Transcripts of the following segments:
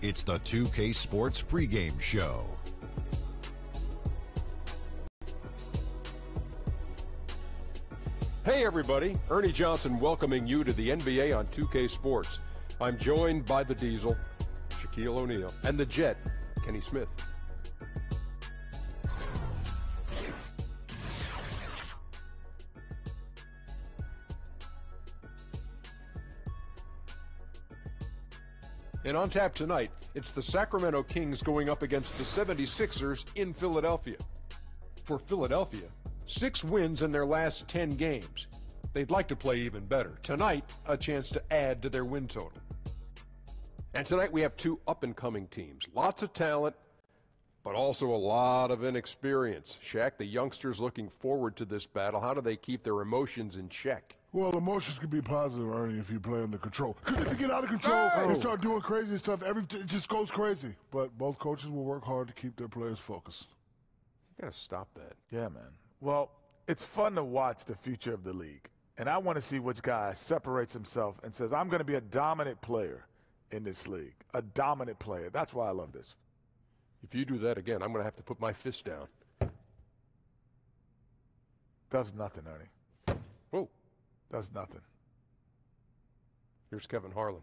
It's the 2K Sports pregame show. Hey everybody, Ernie Johnson welcoming you to the NBA on 2K Sports. I'm joined by the Diesel, Shaquille O'Neal, and the Jet, Kenny Smith. And on tap tonight, it's the Sacramento Kings going up against the 76ers in Philadelphia. For Philadelphia, 6 wins in their last 10 games. They'd like to play even better. Tonight, a chance to add to their win total. And tonight we have 2 up-and-coming teams. Lots of talent, but also a lot of inexperience. Shaq, the youngsters looking forward to this battle. How do they keep their emotions in check? Well, emotions can be positive, Ernie, if you play under control. Because if you get out of control and start doing crazy stuff, it just goes crazy. But both coaches will work hard to keep their players focused. You got to stop that. Yeah, man. Well, it's fun to watch the future of the league. And I want to see which guy separates himself and says, I'm going to be a dominant player in this league. A dominant player. That's why I love this. If you do that again, I'm going to have to put my fist down. Does nothing, Ernie. Whoa. Does nothing. Here's Kevin Harlan.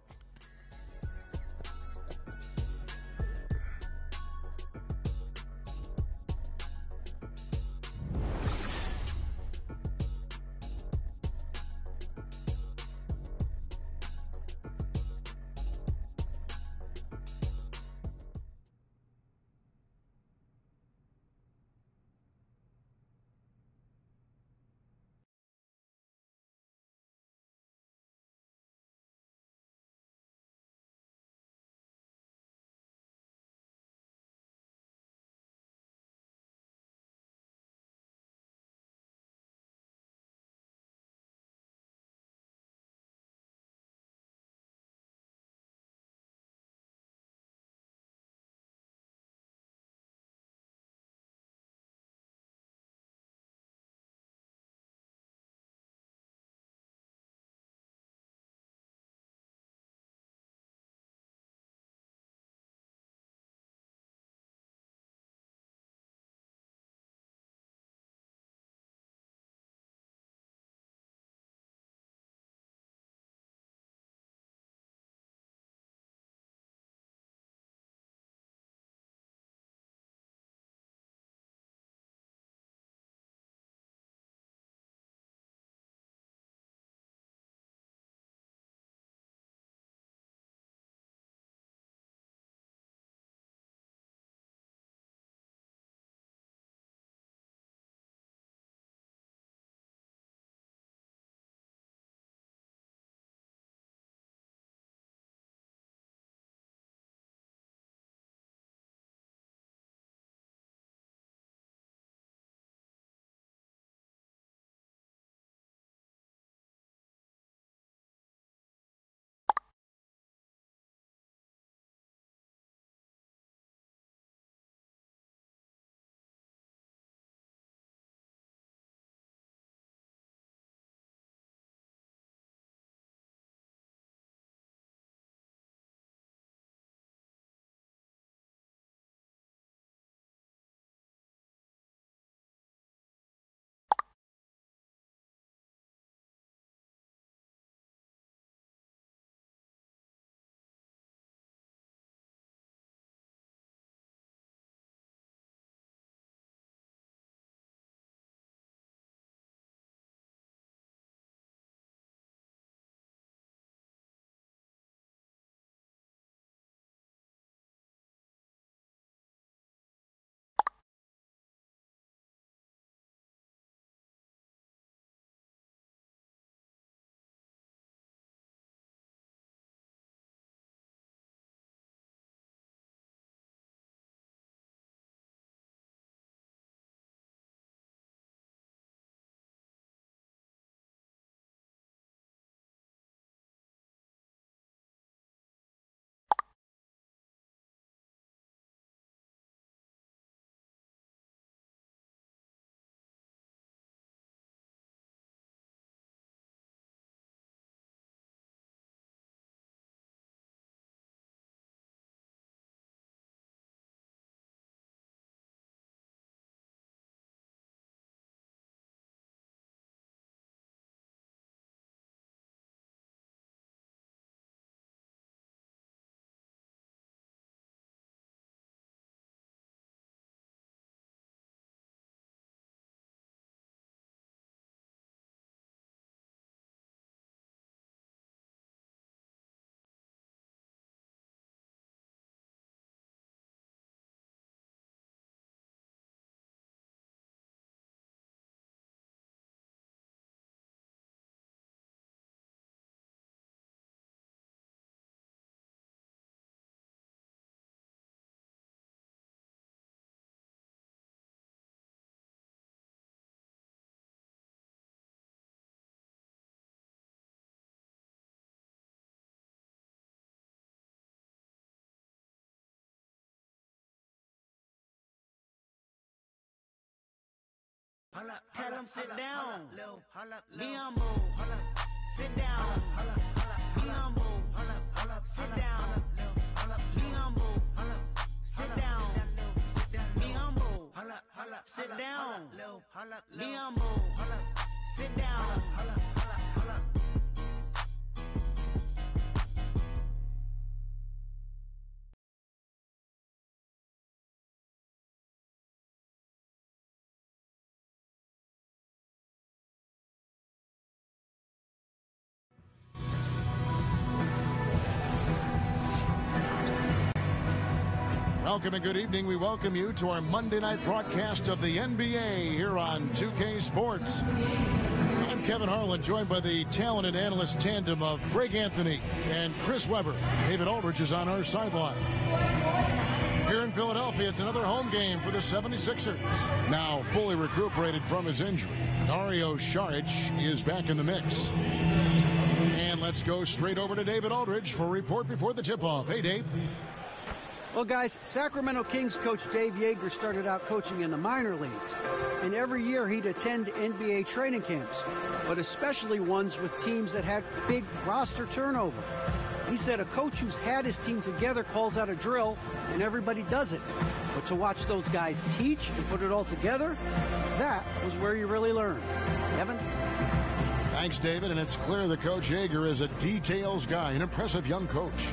Tell him sit down. Be humble. Sit down. Be humble. Sit down. Be humble. Sit down. Be humble. Sit down. Be humble. Sit down. Welcome and good evening. We welcome you to our Monday night broadcast of the NBA here on 2K Sports. I'm Kevin Harlan, joined by the talented analyst tandem of Greg Anthony and Chris Webber. David Aldridge is on our sideline. Here in Philadelphia, it's another home game for the 76ers. Now fully recuperated from his injury, Dario Saric is back in the mix. And let's go straight over to David Aldridge for a report before the tip-off. Hey, Dave. Well, guys, Sacramento Kings coach Dave Yeager started out coaching in the minor leagues. And every year he'd attend NBA training camps, but especially ones with teams that had big roster turnover. He said a coach who's had his team together calls out a drill, and everybody does it. But to watch those guys teach and put it all together, that was where you really learn. Evan? Thanks, David, and it's clear that Coach Yeager is a details guy, an impressive young coach.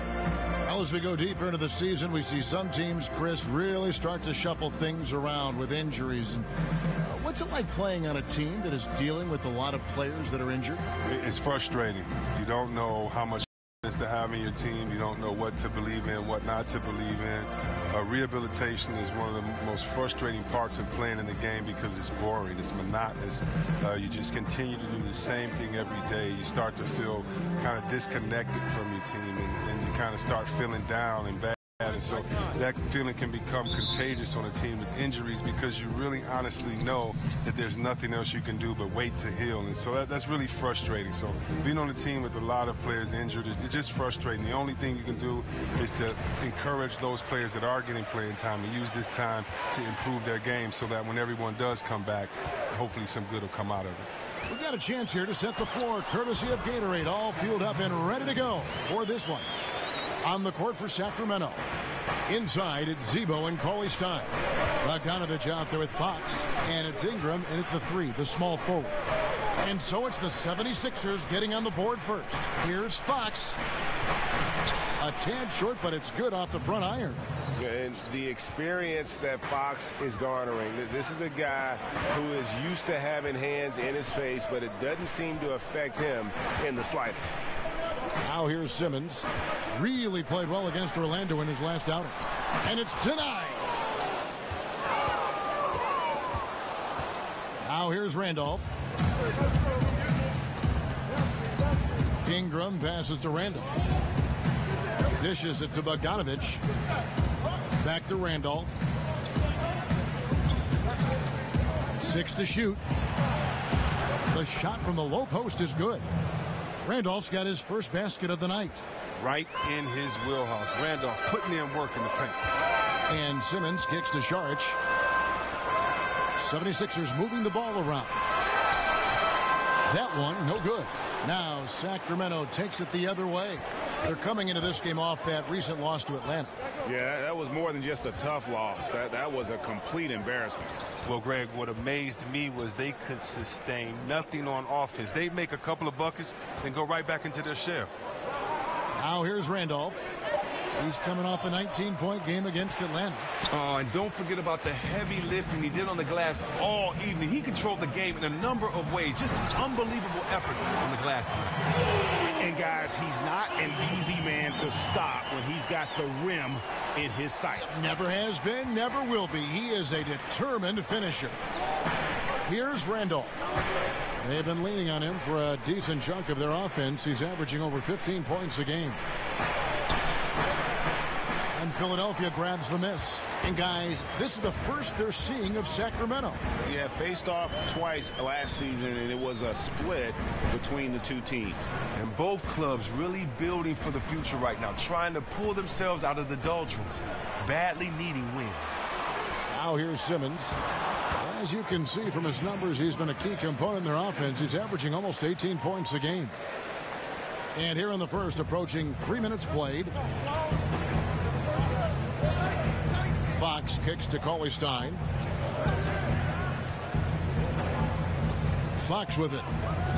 Well, as we go deeper into the season, we see some teams, Chris, really start to shuffle things around with injuries. And what's it like playing on a team that is dealing with a lot of players that are injured? It's frustrating. You don't know how much is to have in your team. You don't know what to believe in, what not to believe in. Rehabilitation is one of the most frustrating parts of playing in the game because it's boring, it's monotonous. You just continue to do the same thing every day. You start to feel kind of disconnected from your team, and you kind of start feeling down and bad. And so that feeling can become contagious on a team with injuries because you really honestly know that there's nothing else you can do but wait to heal. And so that's really frustrating. So being on a team with a lot of players injured, it's just frustrating. The only thing you can do is to encourage those players that are getting playing time and use this time to improve their game so that when everyone does come back, hopefully some good will come out of it. We've got a chance here to set the floor, courtesy of Gatorade, all fueled up and ready to go for this one. On the court for Sacramento. Inside, it's Zebo and Cauley Stein. Bogdanovich out there with Fox. And it's Ingram in at the three, the small forward. And so it's the 76ers getting on the board first. Here's Fox. A tad short, but it's good off the front iron. And the experience that Fox is garnering, this is a guy who is used to having hands in his face, but it doesn't seem to affect him in the slightest. Now here's Simmons. Really played well against Orlando in his last outing. And it's denied. Now here's Randolph. Ingram passes to Randolph. Dishes it to Bogdanovich. Back to Randolph. 6 to shoot. The shot from the low post is good. Randolph's got his first basket of the night. Right in his wheelhouse. Randolph putting in work in the paint. And Simmons kicks to Saric. 76ers moving the ball around. That one, no good. Now Sacramento takes it the other way. They're coming into this game off that recent loss to Atlanta. Yeah, that was more than just a tough loss. That was a complete embarrassment. Well, Greg, what amazed me was they could sustain nothing on offense. They'd make a couple of buckets and go right back into their shell. Now here's Randolph. He's coming off a 19-point game against Atlanta. Oh, and don't forget about the heavy lifting he did on the glass all evening. He controlled the game in a number of ways. Just an unbelievable effort on the glass tonight. And, guys, he's not an easy man to stop when he's got the rim in his sights. Never has been, never will be. He is a determined finisher. Here's Randolph. They've been leaning on him for a decent chunk of their offense. He's averaging over 15 points a game. And Philadelphia grabs the miss. And, guys, this is the first they're seeing of Sacramento. Yeah, faced off twice last season, and it was a split between the two teams. And both clubs really building for the future right now, trying to pull themselves out of the doldrums, badly needing wins. Now here's Simmons. As you can see from his numbers, he's been a key component in their offense. He's averaging almost 18 points a game. And here in the first, approaching 3 minutes played. Fox kicks to Cauley Stein. Fox with it.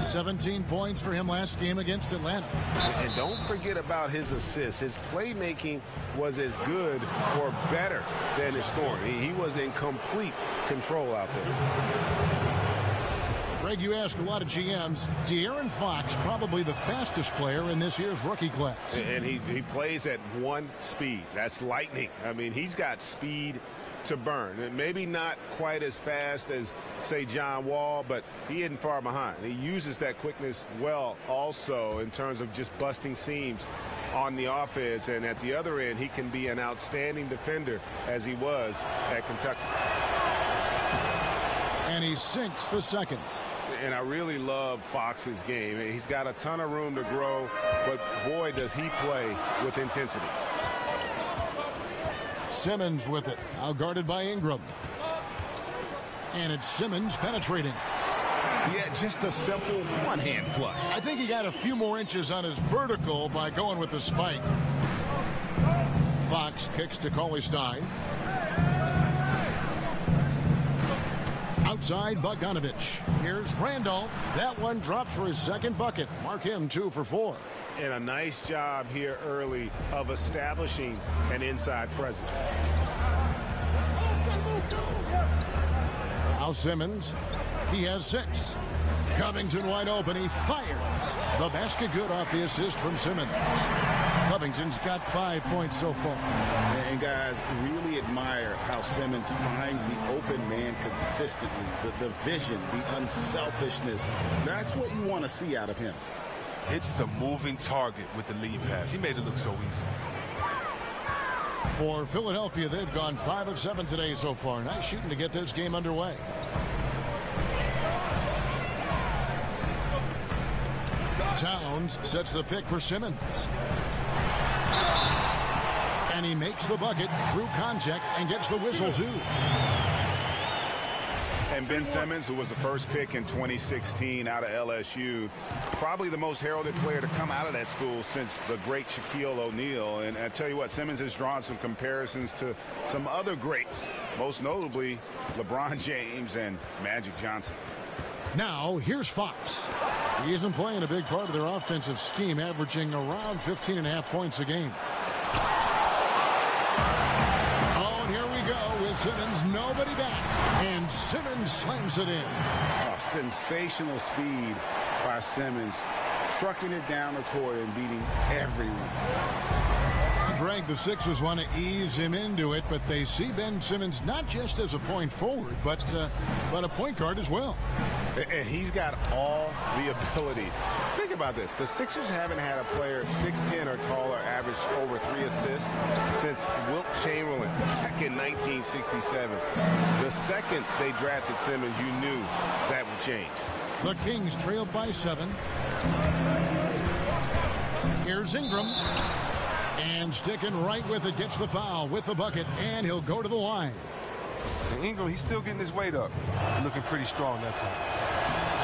17 points for him last game against Atlanta. And don't forget about his assists. His playmaking was as good or better than his scoring. He was in complete control out there. Greg, you asked a lot of GMs. De'Aaron Fox, probably the fastest player in this year's rookie class. And he plays at one speed. That's lightning. I mean, he's got speed to burn. And maybe not quite as fast as, say, John Wall, but he isn't far behind. He uses that quickness well also in terms of just busting seams on the offense. And at the other end, he can be an outstanding defender as he was at Kentucky. And he sinks the second. And I really love Fox's game. He's got a ton of room to grow, but boy, does he play with intensity. Simmons with it. Now guarded by Ingram. And it's Simmons penetrating. Yeah, just a simple one-hand flush. I think he got a few more inches on his vertical by going with the spike. Fox kicks to Cauley Stein. Outside Bogdanovich. Here's Randolph. That one drops for his second bucket. Mark him 2 for 4. And a nice job here early of establishing an inside presence. Now Simmons. He has 6. Covington wide open. He fires. The basket good off the assist from Simmons. Covington's got 5 points so far. And guys, really admire how Simmons finds the open man consistently. The vision, the unselfishness. That's what you want to see out of him. It's the moving target with the lead pass. He made it look so easy. For Philadelphia, they've gone 5 of 7 today so far. Nice shooting to get this game underway. Towns sets the pick for Simmons. And he makes the bucket through contact and gets the whistle too. And Ben Simmons, who was the first pick in 2016 out of LSU, probably the most heralded player to come out of that school since the great Shaquille O'Neal. And I tell you what, Simmons has drawn some comparisons to some other greats, most notably LeBron James and Magic Johnson. Now, here's Fox. He isn't playing a big part of their offensive scheme, averaging around 15.5 points a game. Oh, and here we go with Simmons. Nobody back. And Simmons slams it in. Oh, sensational speed by Simmons. Trucking it down the court and beating everyone. Greg, the Sixers want to ease him into it, but they see Ben Simmons not just as a point forward, but a point guard as well. And he's got all the ability. Think about this. The Sixers haven't had a player 6'10 or taller average over 3 assists since Wilt Chamberlain back in 1967. The second they drafted Simmons, you knew that would change. The Kings trailed by 7. Here's Ingram. And sticking right with it, gets the foul with the bucket, and he'll go to the line. And Ingram, he's still getting his weight up. Looking pretty strong that time.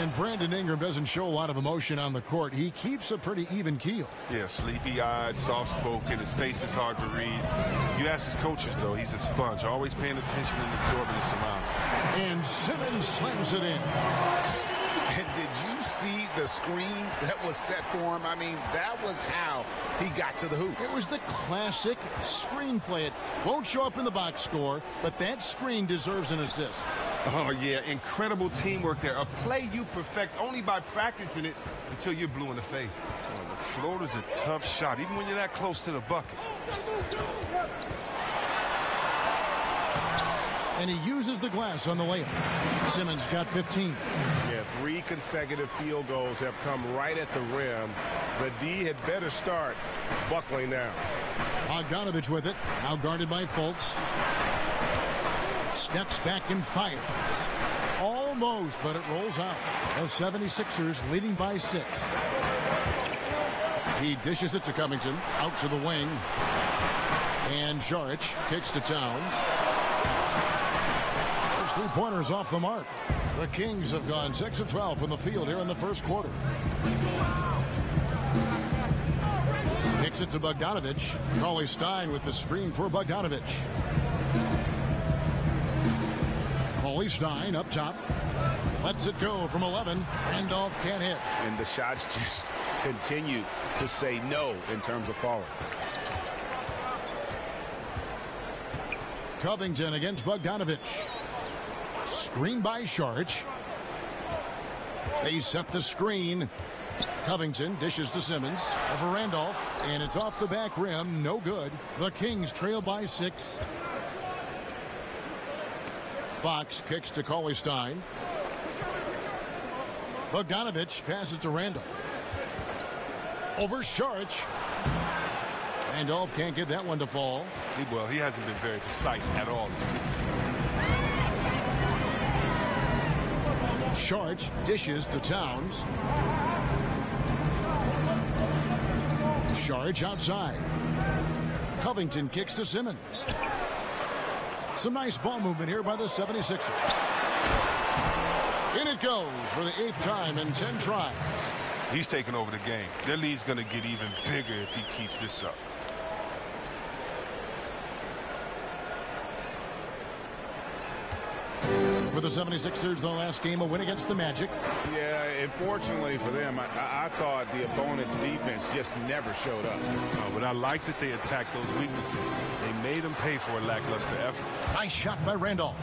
And Brandon Ingram doesn't show a lot of emotion on the court. He keeps a pretty even keel. Yeah, sleepy-eyed, soft-spoken. His face is hard to read. You ask his coaches, though, he's a sponge. Always paying attention and absorbing his surroundings. And Simmons slams it in. And did you see the screen that was set for him? I mean, that was how he got to the hoop. It was the classic screen play. It won't show up in the box score, but that screen deserves an assist. Oh, yeah, incredible teamwork there. A play you perfect only by practicing it until you're blue in the face. Oh, the floater's a tough shot, even when you're that close to the bucket. And he uses the glass on the layup. Simmons got 15. Yeah, 3 consecutive field goals have come right at the rim. The D had better start buckling down. Bogdanovich with it. Now guarded by Fultz. Steps back and fires. Almost, but it rolls out. The 76ers leading by 6. He dishes it to Covington. Out to the wing. And Saric kicks to Towns. 3-pointers off the mark. The Kings have gone 6 of 12 from the field here in the first quarter. Kicks it to Bogdanovich. Cauley Stein with the screen for Bogdanovich. Cauley Stein up top. Lets it go from 11. Randolph can't hit. And the shots just continue to say no in terms of falling. Covington against Bogdanovich. Screen by Saric. They set the screen. Covington dishes to Simmons. Over Randolph. And it's off the back rim. No good. The Kings trail by 6. Fox kicks to Cauley Stein. Bogdanovich passes to Randolph. Over Saric. Randolph can't get that one to fall. Well, he hasn't been very precise at all. Saric dishes to Towns. Saric outside. Covington kicks to Simmons. Some nice ball movement here by the 76ers. In it goes for the 8th time in 10 tries. He's taking over the game. Their lead's going to get even bigger if he keeps this up. For the 76ers, their last game, a win against the Magic. Yeah, unfortunately for them, I thought the opponent's defense just never showed up. But I like that they attacked those weaknesses. They made them pay for a lackluster effort. Nice shot by Randolph.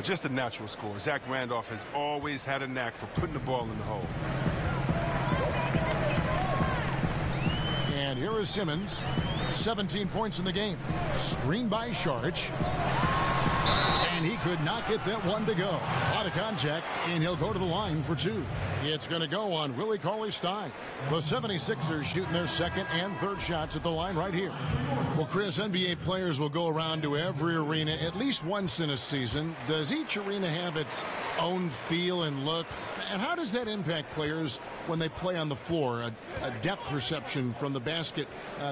Just a natural score. Zach Randolph has always had a knack for putting the ball in the hole. And here is Simmons. 17 points in the game. Screen by Saric. And he could not get that one to go. A lot of contact, and he'll go to the line for 2. It's going to go on Willie Cauley-Stein. The 76ers shooting their second and third shots at the line right here. Well, Chris, NBA players will go around to every arena at least once in a season. Does each arena have its own feel and look? And how does that impact players when they play on the floor? A depth perception from the basket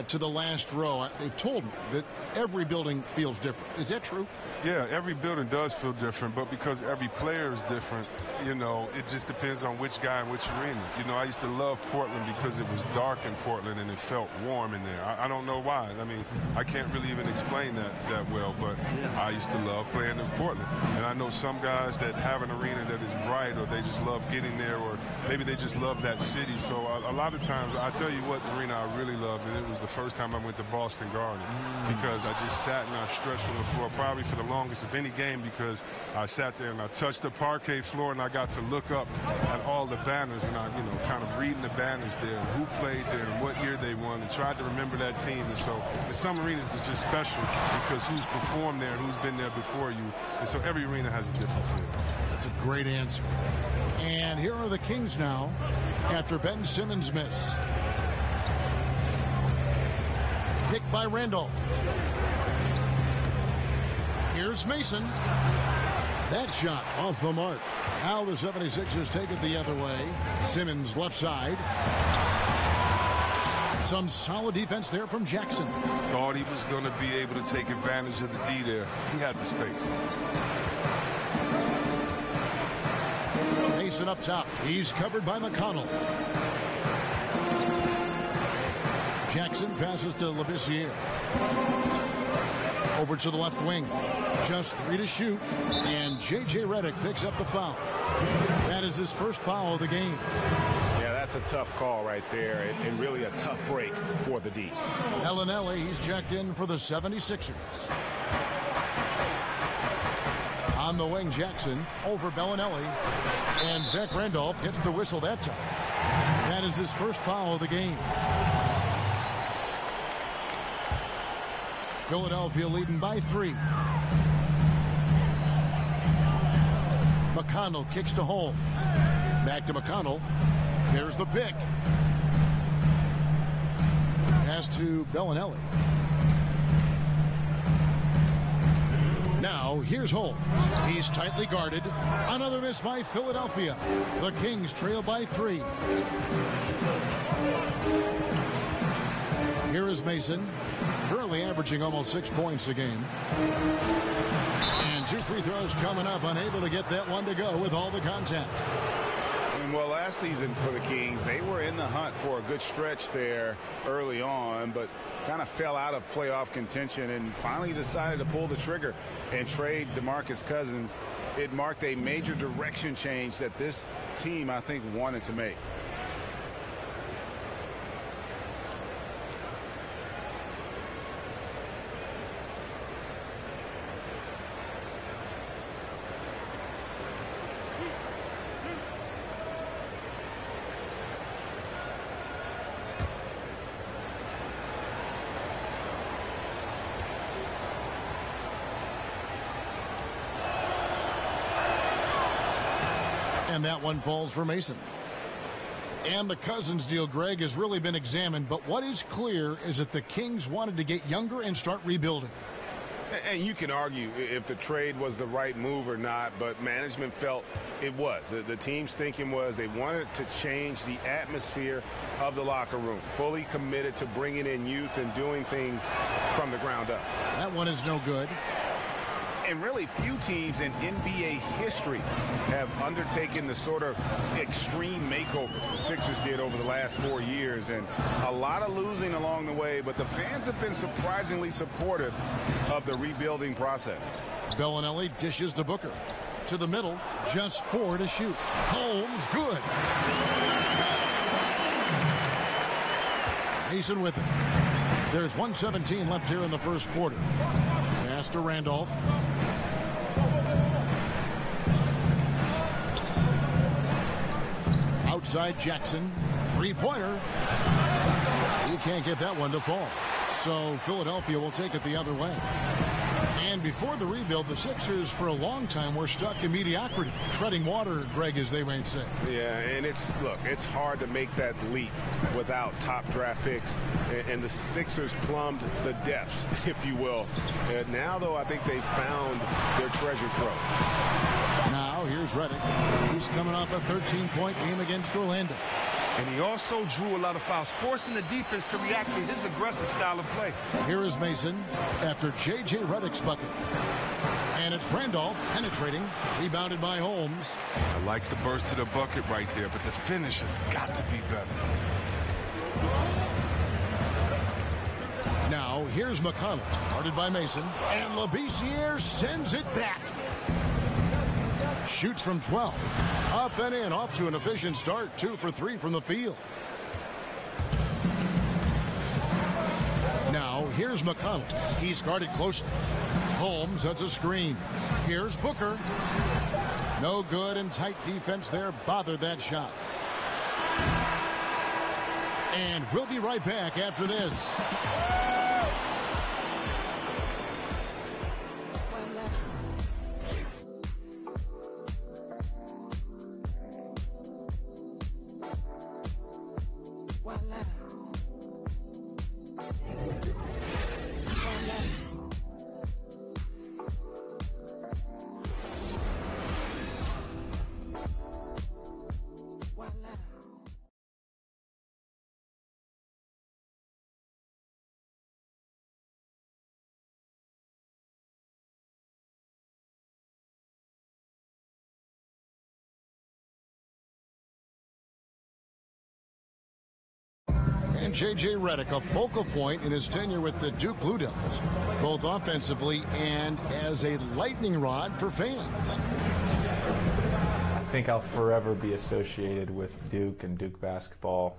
to the last row. They've told me that every building feels different. Is that true? Yeah, every building does feel different, but because every player is different, you know, it just depends on which guy and which arena. You know, I used to love Portland because it was dark in Portland and it felt warm in there. I don't know why. I mean, I can't really even explain that well, but I used to love playing in Portland. And I know some guys that have an arena that is bright, or they just love getting there, or maybe they just love that city. So a lot of times, I tell you what arena I really loved, and it was the first time I went to Boston Garden, because I just sat and I stretched on the floor probably for the longest of any game, because I sat there and I touched the parquet floor and I got to look up at all the banners, and I, you know, kind of reading the banners there, and who played there and what year they won, and tried to remember that team. And so in some arenas it's just special because who's performed there, who's been there before you, and so every arena has a different feel. That's a great answer. And here are the Kings now after Ben Simmons' miss. Picked by Randolph. Here's Mason. That shot off the mark. Now the 76ers take it the other way. Simmons left side. Some solid defense there from Jackson. Thought he was going to be able to take advantage of the D there. He had the space. Mason up top. He's covered by McConnell. Jackson passes to Labissiere. Over to the left wing. Just 3 to shoot. And J.J. Redick picks up the foul. That is his first foul of the game. Yeah, that's a tough call right there, and really a tough break for the D. Bellinelli, he's checked in for the 76ers. On the wing, Jackson over Bellinelli. And Zach Randolph gets the whistle that time. That is his first foul of the game. Philadelphia leading by 3. McConnell kicks to Holmes. Back to McConnell. There's the pick. Pass to Bellinelli. Now, here's Holmes. He's tightly guarded. Another miss by Philadelphia. The Kings trail by 3. Here is Mason, currently averaging almost 6 points a game. And 2 free throws coming up. Unable to get that one to go with all the contact. And well, last season for the Kings, they were in the hunt for a good stretch there early on, but kind of fell out of playoff contention and finally decided to pull the trigger and trade DeMarcus Cousins. It marked a major direction change that this team, I think, wanted to make. And that one falls for Mason. And the Cousins deal, Greg, has really been examined. But what is clear is that the Kings wanted to get younger and start rebuilding. And you can argue if the trade was the right move or not, but management felt it was. The team's thinking was they wanted to change the atmosphere of the locker room, fully committed to bringing in youth and doing things from the ground up. That one is no good. And really few teams in NBA history have undertaken the sort of extreme makeover the Sixers did over the last 4 years, and a lot of losing along the way, but the fans have been surprisingly supportive of the rebuilding process. Bellinelli dishes to Booker. To the middle, just 4 to shoot. Holmes, good. Mason with it. There's 1:17 left here in the first quarter. Pass to Randolph. Outside Jackson. Three-pointer. He can't get that one to fall. So Philadelphia will take it the other way. And before the rebuild, the Sixers for a long time were stuck in mediocrity. Treading water, Greg, as they might say. Yeah, and it's hard to make that leap without top draft picks. And the Sixers plumbed the depths, if you will. Now, though, I think they found their treasure trove. Now, here's Redick. He's coming off a 13-point game against Orlando. And he also drew a lot of fouls, forcing the defense to react to his aggressive style of play. Here is Mason after J.J. Redick's bucket. And it's Randolph penetrating, rebounded by Holmes. I like the burst to the bucket right there, but the finish has got to be better. Now, here's McConnell, guarded by Mason. And Labissiere sends it back. Shoots from 12. Up and in, off to an efficient start. 2 for 3 from the field. Now, here's McConnell. He's guarded closely. Holmes, that's a screen. Here's Booker. No good, and tight defense there bothered that shot. And we'll be right back after this. And J.J. Redick, a focal point in his tenure with the Duke Blue Devils, both offensively and as a lightning rod for fans. I think I'll forever be associated with Duke and Duke basketball.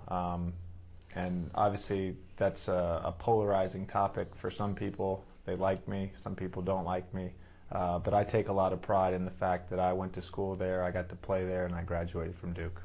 And obviously that's a polarizing topic for some people. They like me, some people don't like me. But I take a lot of pride in the fact that I went to school there, I got to play there, and I graduated from Duke.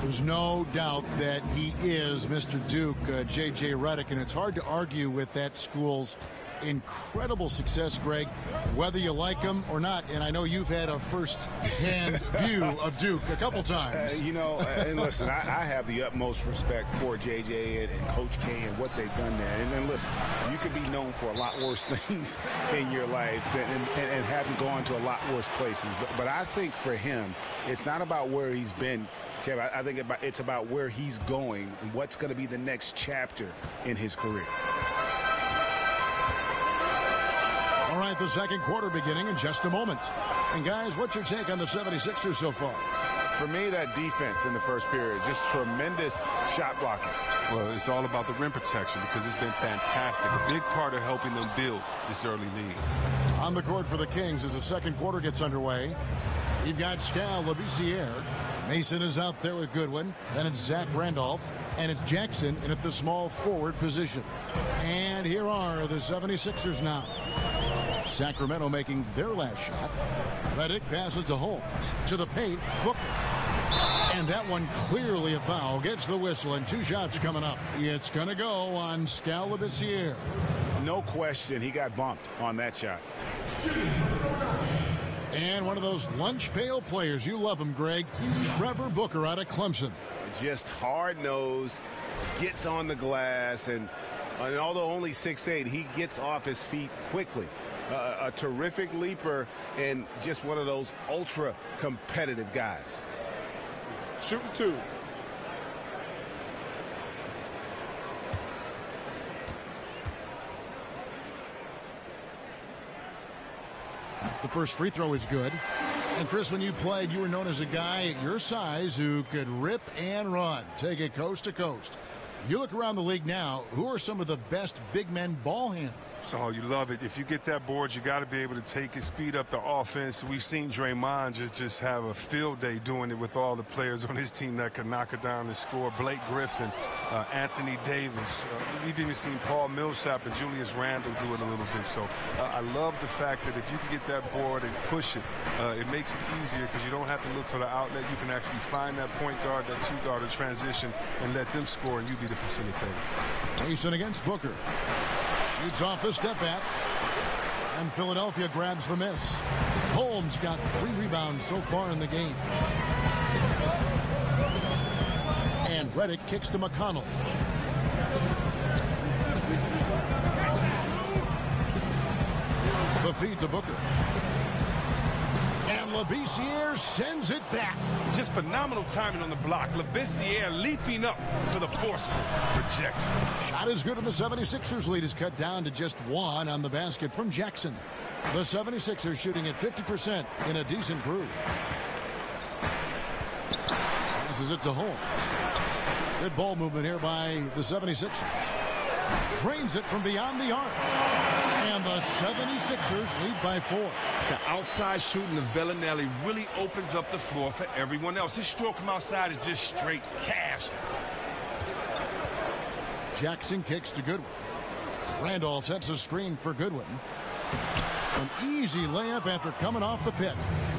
There's no doubt that he is Mr. Duke, J.J. Redick, and it's hard to argue with that school's incredible success, Greg, whether you like him or not. And I know you've had a first-hand view of Duke a couple times. And listen, I have the utmost respect for J.J. and Coach K and what they've done there. And listen, you could be known for a lot worse things in your life and haven't gone to a lot worse places. But I think for him, it's not about where he's been, Kev. I think it's about where he's going and what's going to be the next chapter in his career. right, the second quarter beginning in just a moment. And guys, what's your take on the 76ers so far? For me, that defense in the first period, just tremendous shot blocking. Well, it's all about the rim protection because it's been fantastic. A big part of helping them build this early lead. On the court for the Kings as the second quarter gets underway. You've got Scal Labissiere. Mason is out there with Goodwin. Then it's Zach Randolph. And it's Jackson in at the small forward position. And here are the 76ers now. Sacramento making their last shot. Redick passes to Holmes. To the paint. Booker. And that one clearly a foul. Gets the whistle and 2 shots coming up. It's going to go on Scal Labissiere. No question he got bumped on that shot. And one of those lunch pail players. You love him, Greg. Trevor Booker out of Clemson. Just hard-nosed, gets on the glass, and although only 6'8", he gets off his feet quickly. A terrific leaper and just one of those ultra-competitive guys. Shooting 2. The first free throw is good. And Chris, when you played, you were known as a guy your size who could rip and run, take it coast to coast. You look around the league now, who are some of the best big men ball handlers? So you love it. If you get that board, you got to be able to take it, speed up the offense. We've seen Draymond just have a field day doing it with all the players on his team that can knock it down and score. Blake Griffin, Anthony Davis. We've even seen Paul Millsap and Julius Randle do it a little bit. So I love the fact that if you can get that board and push it, it makes it easier because you don't have to look for the outlet. You can actually find that point guard, that 2-guard in transition, and let them score, and you be the facilitator. Mason against Booker. Shoots off the step back. And Philadelphia grabs the miss. Holmes got 3 rebounds so far in the game. And Redick kicks to McConnell. The feed to Booker. And Labissiere sends it back. Just phenomenal timing on the block. Labissiere leaping up for the forceful projection. Shot is good, and the 76ers lead is cut down to just 1 on the basket from Jackson. The 76ers shooting at 50% in a decent groove. Passes it to Holmes. Good ball movement here by the 76ers. Drains it from beyond the arc. And the 76ers lead by 4. The outside shooting of Bellinelli really opens up the floor for everyone else. His stroke from outside is just straight cash. Jackson kicks to Goodwin. Randolph sets a screen for Goodwin. An easy layup after coming off the pick.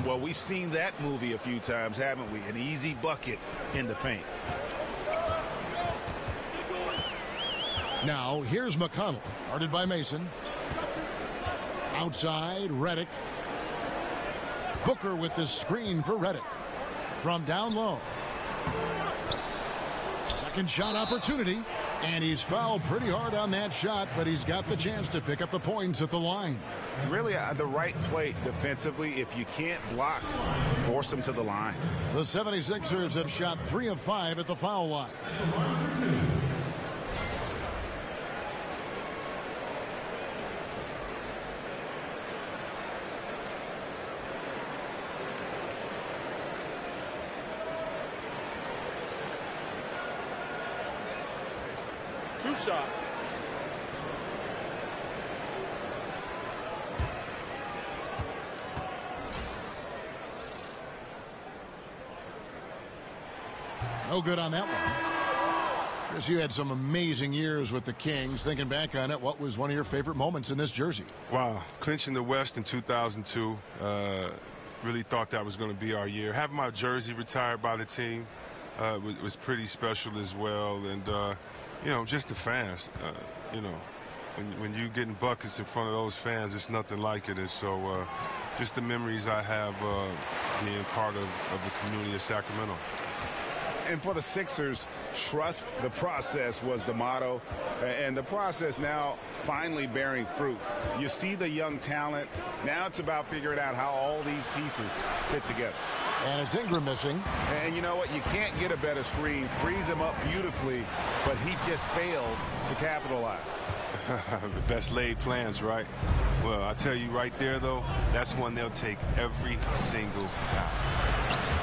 Well, we've seen that movie a few times, haven't we? An easy bucket in the paint. Now, here's McConnell, guarded by Mason. Outside, Redick. Booker with the screen for Redick. From down low. Second shot opportunity. And he's fouled pretty hard on that shot, but he's got the chance to pick up the points at the line. Really the right play defensively. If you can't block, force them to the line. The 76ers have shot 3 of 5 at the foul line. Two shots. No good on that one. Chris, you had some amazing years with the Kings. Thinking back on it, what was one of your favorite moments in this jersey? Wow, clinching the West in 2002. Really thought that was going to be our year. Having my jersey retired by the team was pretty special as well. And, you know, just the fans, you know, when you getting buckets in front of those fans, it's nothing like it. And so just the memories I have being part of the community of Sacramento. And for the Sixers, trust the process was the motto. And the process now finally bearing fruit. You see the young talent. Now it's about figuring out how all these pieces fit together. And it's Ingram missing. And you know what? You can't get a better screen. Frees him up beautifully, but he just fails to capitalize. The best laid plans, right? Well, I tell you right there, though, that's one they'll take every single time.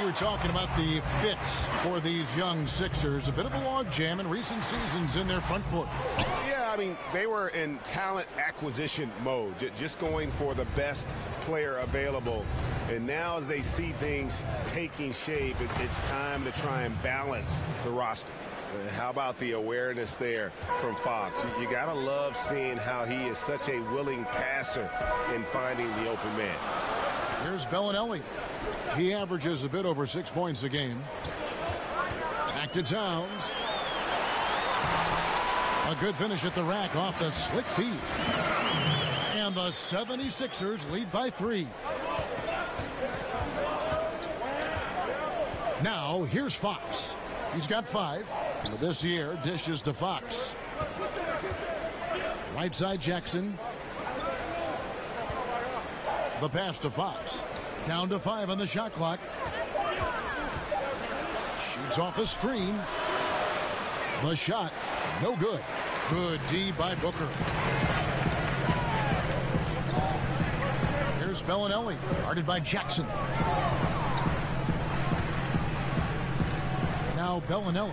You were talking about the fits for these young Sixers. A bit of a logjam in recent seasons in their front court. Yeah, I mean, they were in talent acquisition mode, just going for the best player available. And now as they see things taking shape, it's time to try and balance the roster. How about the awareness there from Fox? You got to love seeing how he is such a willing passer in finding the open man. Here's Bellinelli. He averages a bit over 6 points a game. Back to Towns. A good finish at the rack off the slick feed. And the 76ers lead by 3. Now, here's Fox. He's got 5. This year, dishes to Fox. Right side, Jackson. The pass to Fox. Down to 5 on the shot clock. Shoots off the screen. The shot, no good. Good D by Booker. Here's Bellinelli, guarded by Jackson. Now Bellinelli.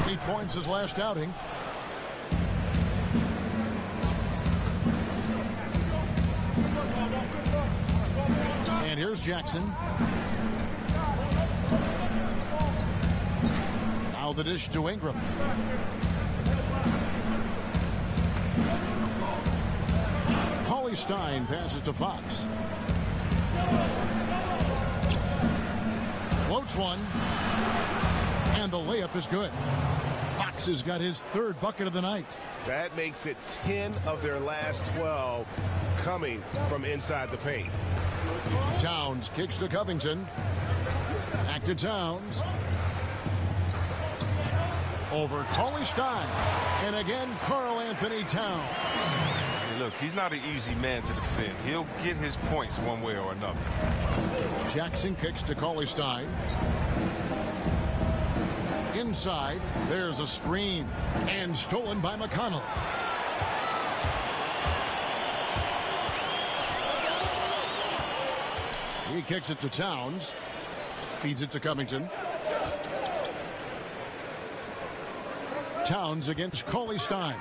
8 points his last outing. And here's Jackson. Now the dish to Ingram. Stein passes to Fox. Floats one. And the layup is good. Fox has got his 3rd bucket of the night. That makes it 10 of their last 12 coming from inside the paint. Towns kicks to Covington. Back to Towns. Over Cauley Stein. And again, Karl Anthony Towns. Look, he's not an easy man to defend. He'll get his points one way or another. Jackson kicks to Cauley Stein. Inside, there's a screen. And stolen by McConnell. He kicks it to Towns. Feeds it to Covington. Towns against Cauley Stein.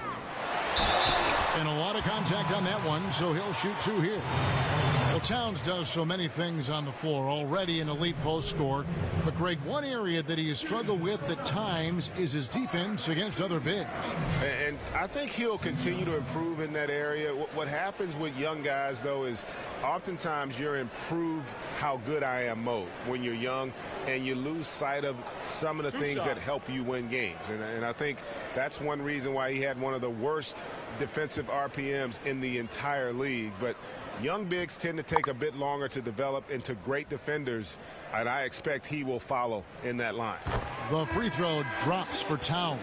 And a lot of contact on that one, so he'll shoot 2 here. Well, Towns does so many things on the floor, already an elite post scorer. But, Greg, one area that he has struggled with at times is his defense against other bigs. And I think he'll continue to improve in that area. What happens with young guys, though, is oftentimes you're in prove how good I am mode when you're young, and you lose sight of some of the things that help you win games. And I think that's one reason why he had one of the worst defensive RPMs in the entire league. But young bigs tend to take a bit longer to develop into great defenders, and I expect he will follow in that line. The free throw drops for Towns.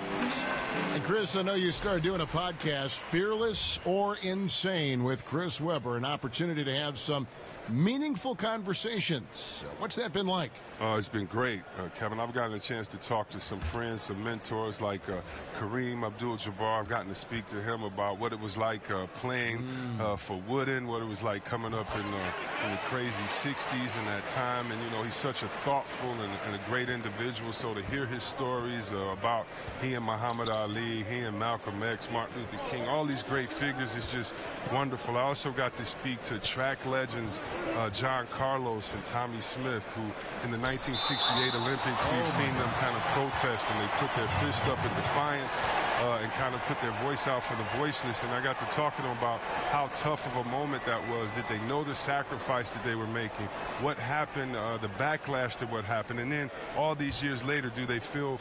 And Chris, I know you started doing a podcast, Fearless or Insane, with Chris Webber, an opportunity to have some meaningful conversations. What's that been like? It's been great, Kevin. I've gotten a chance to talk to some friends, some mentors like Kareem Abdul-Jabbar. I've gotten to speak to him about what it was like playing for Wooden, what it was like coming up in the crazy 60s in that time. And, you know, he's such a thoughtful and a great individual. So to hear his stories about he and Muhammad Ali, he and Malcolm X, Martin Luther King, all these great figures is just wonderful. I also got to speak to track legends John Carlos and Tommy Smith, who in the 1968 Olympics, we've seen them kind of protest when they put their fist up in defiance and kind of put their voice out for the voiceless. And I got to talk to them about how tough of a moment that was. Did they know the sacrifice that they were making? What happened, the backlash to what happened? And then all these years later, do they feel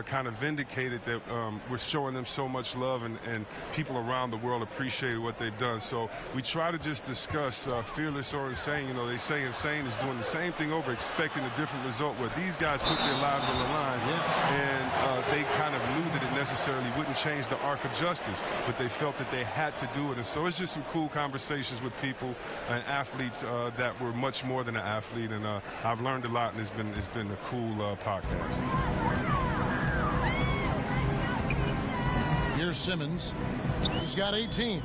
kind of vindicated that we're showing them so much love and people around the world appreciate what they've done? So we try to just discuss fearless or insane. You know, they say insane is doing the same thing over, expecting a different result, where these guys put their lives on the line, and they kind of knew that it necessarily wouldn't change the arc of justice, but they felt that they had to do it. And so it's just some cool conversations with people. people and athletes that were much more than an athlete, and I've learned a lot, and it's been a cool podcast. Here's Simmons. He's got 18.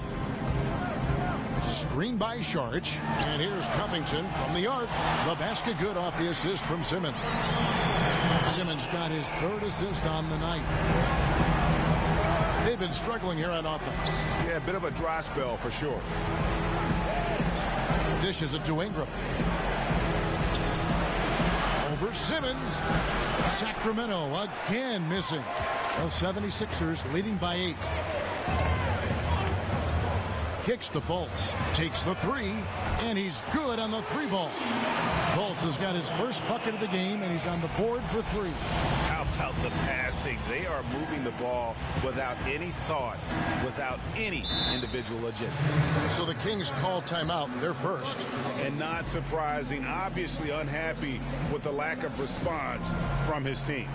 Screen by Sharch. And here's Covington from the arc. The basket good off the assist from Simmons. Simmons got his third assist on the night. They've been struggling here on offense. Yeah, a bit of a dry spell for sure. Dishes it to Ingram. Over Simmons. Sacramento again missing. The 76ers leading by 8. Kicks to Fultz. Takes the three. And he's good on the three ball. Fultz has got his first bucket of the game, and he's on the board for 3. How about the passing? They are moving the ball without any thought, without any individual agenda. So the Kings call timeout. They're first. And not surprising, obviously unhappy with the lack of response from his team.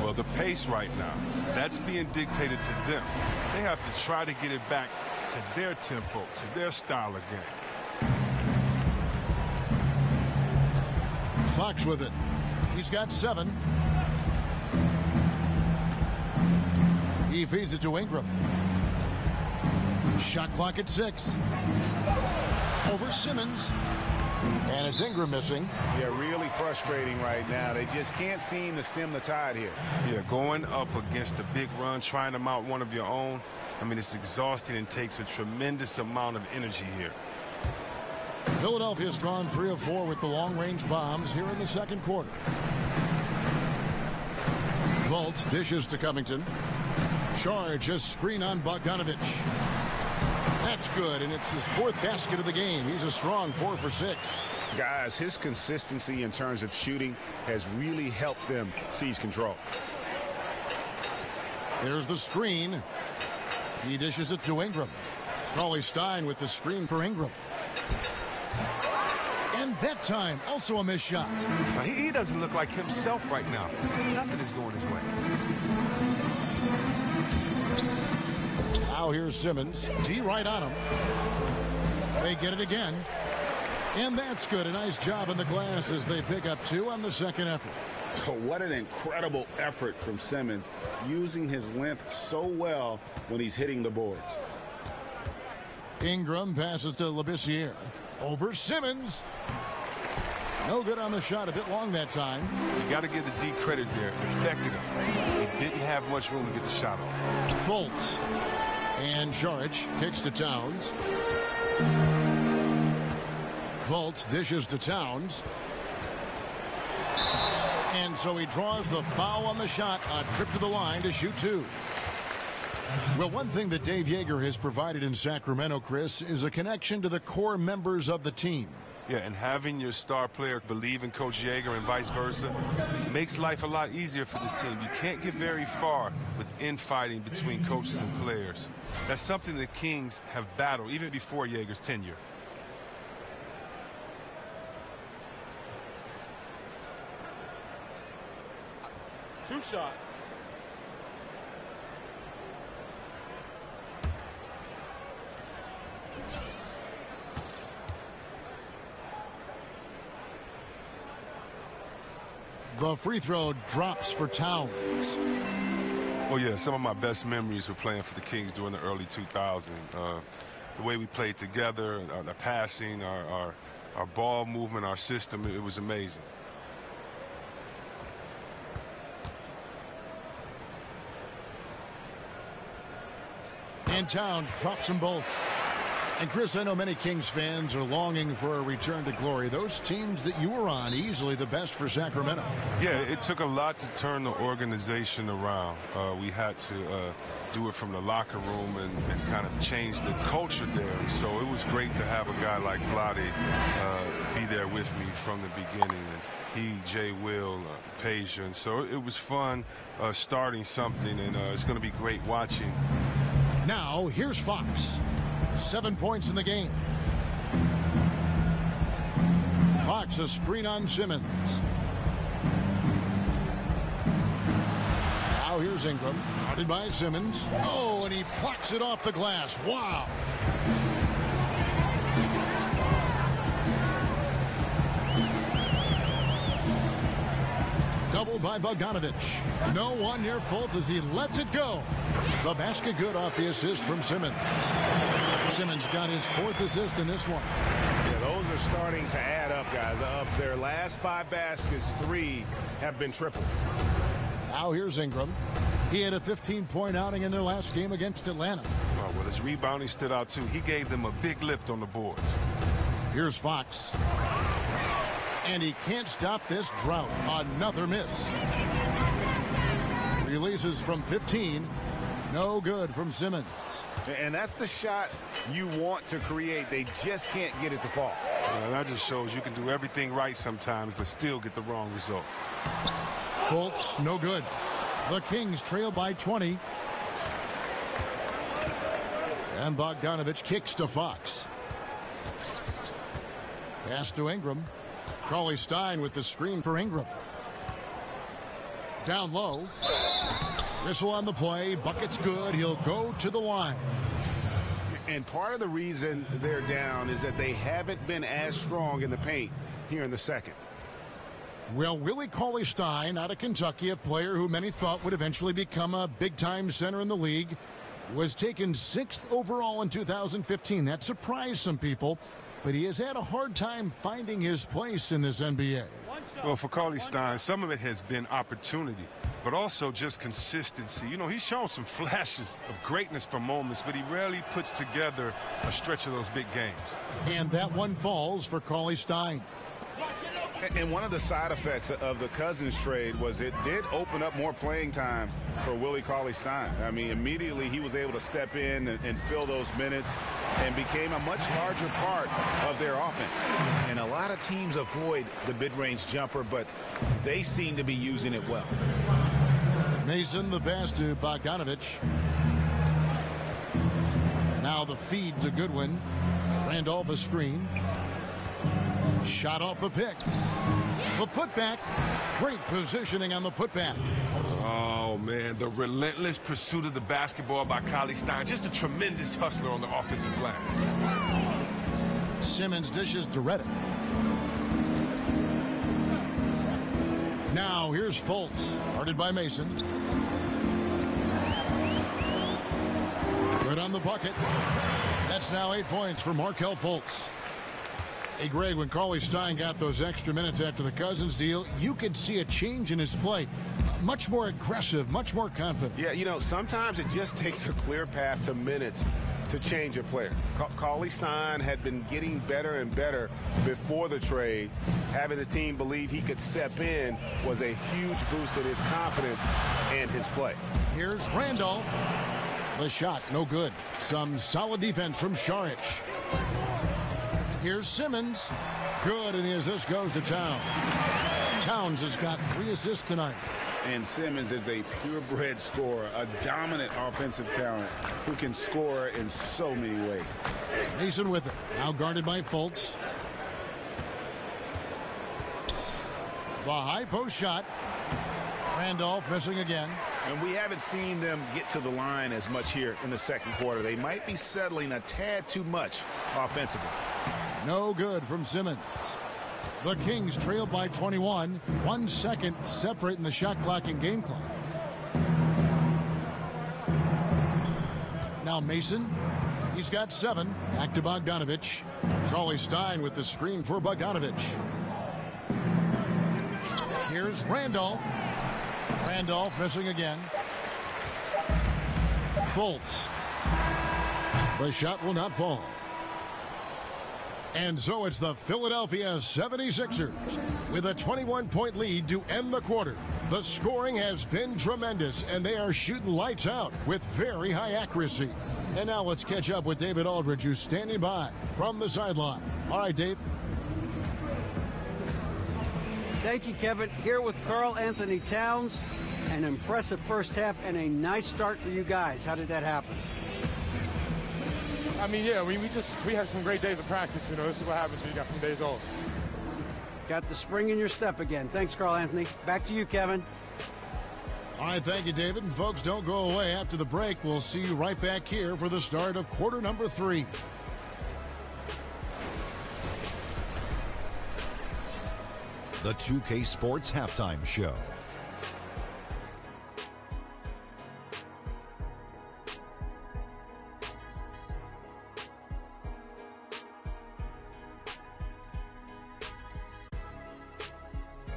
Well, the pace right now, that's being dictated to them. They have to try to get it back to their tempo, to their style of game. Fox with it. He's got 7. He feeds it to Ingram. Shot clock at 6. Over Simmons. And it's Ingram missing. Yeah, really frustrating right now. They just can't seem to stem the tide here. Yeah, going up against a big run, trying to mount one of your own, I mean, it's exhausting and takes a tremendous amount of energy here. Philadelphia's gone 3 of 4 with the long-range bombs here in the second quarter. Fultz dishes to Covington. Charge a screen on Bogdanovich. That's good, and it's his 4th basket of the game. He's a strong 4 for 6. Guys, his consistency in terms of shooting has really helped them seize control. There's the screen. He dishes it to Ingram. Cauley Stein with the screen for Ingram. And that time, also a missed shot. He doesn't look like himself right now. Nothing is going his way. Now here's Simmons. D right on him. They get it again. And that's good. A nice job in the glass as they pick up 2 on the second effort. Oh, what an incredible effort from Simmons, using his length so well when he's hitting the boards. Ingram passes to Labissiere. Over Simmons. No good on the shot. A bit long that time. You got to give the D credit there. It affected him. He didn't have much room to get the shot off. Fultz. And Sharch kicks to Towns. Fultz dishes to Towns. And so he draws the foul on the shot. A trip to the line to shoot 2. Well, one thing that Dave Yeager has provided in Sacramento, Chris, is a connection to the core members of the team. Yeah, and having your star player believe in Coach Yeager and vice versa makes life a lot easier for this team. You can't get very far with infighting between coaches and players. That's something the Kings have battled even before Yeager's tenure. Two shots. The free throw drops for Towns. Oh, yeah, some of my best memories were playing for the Kings during the early 2000s. The way we played together, the passing, our ball movement, our system, it was amazing. And Towns drops them both. And Chris, I know many Kings fans are longing for a return to glory. Those teams that you were on, easily the best for Sacramento. Yeah, it took a lot to turn the organization around. We had to do it from the locker room and kind of change the culture there. So it was great to have a guy like Vlade be there with me from the beginning. And he, Jay, Will, Peja. And so it was fun starting something, and it's going to be great watching. Now, here's Fox. 7 points in the game. Fox, a screen on Simmons. Now here's Ingram. Guarded by Simmons. Oh, and he plucks it off the glass. Wow. Doubled by Bogdanovich. No one near Fultz as he lets it go. The basket good off the assist from Simmons. Simmons got his 4th assist in this one. Yeah, those are starting to add up, guys. Of their last 5 baskets, 3 have been triples. Now here's Ingram. He had a 15-point outing in their last game against Atlanta. Oh, well, his rebounding stood out, too. He gave them a big lift on the boards. Here's Fox. And he can't stop this drought. Another miss. Releases from 15. No good from Simmons. And that's the shot you want to create. They just can't get it to fall. That just shows you can do everything right sometimes, but still get the wrong result. Fultz, no good. The Kings trail by 20. And Bogdanovich kicks to Fox. Pass to Ingram. Cauley-Stein with the screen for Ingram. Down low. Whistle on the play. Bucket's good. He'll go to the line. And part of the reason they're down is that they haven't been as strong in the paint here in the second. Well, Willie Cauley-Stein out of Kentucky, a player who many thought would eventually become a big-time center in the league, was taken 6th overall in 2015. That surprised some people, but he has had a hard time finding his place in this NBA. Well, for Cauley-Stein, some of it has been opportunity, but also just consistency. You know, he's shown some flashes of greatness for moments, but he rarely puts together a stretch of those big games. And that one falls for Cauley-Stein. And one of the side effects of the Cousins trade was it did open up more playing time for Willie Cauley-Stein. I mean, immediately he was able to step in and fill those minutes and became a much larger part of their offense. And a lot of teams avoid the mid-range jumper, but they seem to be using it well. Mason, the pass to Bogdanovich. Now the feed to Goodwin. Randolph a screen. Shot off the pick. The putback. Great positioning on the putback. Oh, man, the relentless pursuit of the basketball by Cauley-Stein. Just a tremendous hustler on the offensive glass. Simmons dishes to Reddick. Now here's Fultz. Guarded by Mason. Good on the bucket. That's now 8 points for Markelle Fultz. Hey, Greg, when Cauley-Stein got those extra minutes after the Cousins deal, you could see a change in his play. Much more aggressive, much more confident. Yeah, you know, sometimes it just takes a clear path to minutes to change a player. Cauley-Stein had been getting better and better before the trade. Having the team believe he could step in was a huge boost in his confidence and his play. Here's Randolph. The shot, no good. Some solid defense from Šarić. Here's Simmons. Good, and the assist goes to Towns. Towns has got 3 assists tonight. And Simmons is a purebred scorer, a dominant offensive talent who can score in so many ways. Mason with it. Now guarded by Fultz. The high post shot. Randolph missing again. And we haven't seen them get to the line as much here in the second quarter. They might be settling a tad too much offensively. No good from Simmons. The Kings trail by 21. 1 second separating the shot clock and game clock. Now Mason. He's got 7. Back to Bogdanovich. Cauley-Stein with the screen for Bogdanovich. Here's Randolph. Randolph missing again. Fultz. The shot will not fall. And so it's the Philadelphia 76ers with a 21-point lead to end the quarter. The scoring has been tremendous, and they are shooting lights out with very high accuracy. And now let's catch up with David Aldridge, who's standing by from the sideline. All right, Dave. Thank you, Kevin. Here with Karl Anthony Towns. An impressive first half and a nice start for you guys. How did that happen? I mean, yeah, we had some great days of practice. You know, this is what happens when you got some days off. Got the spring in your step again. Thanks, Karl Anthony. Back to you, Kevin. All right, thank you, David. And folks, don't go away. After the break, we'll see you right back here for the start of quarter number 3. The 2K Sports Halftime Show.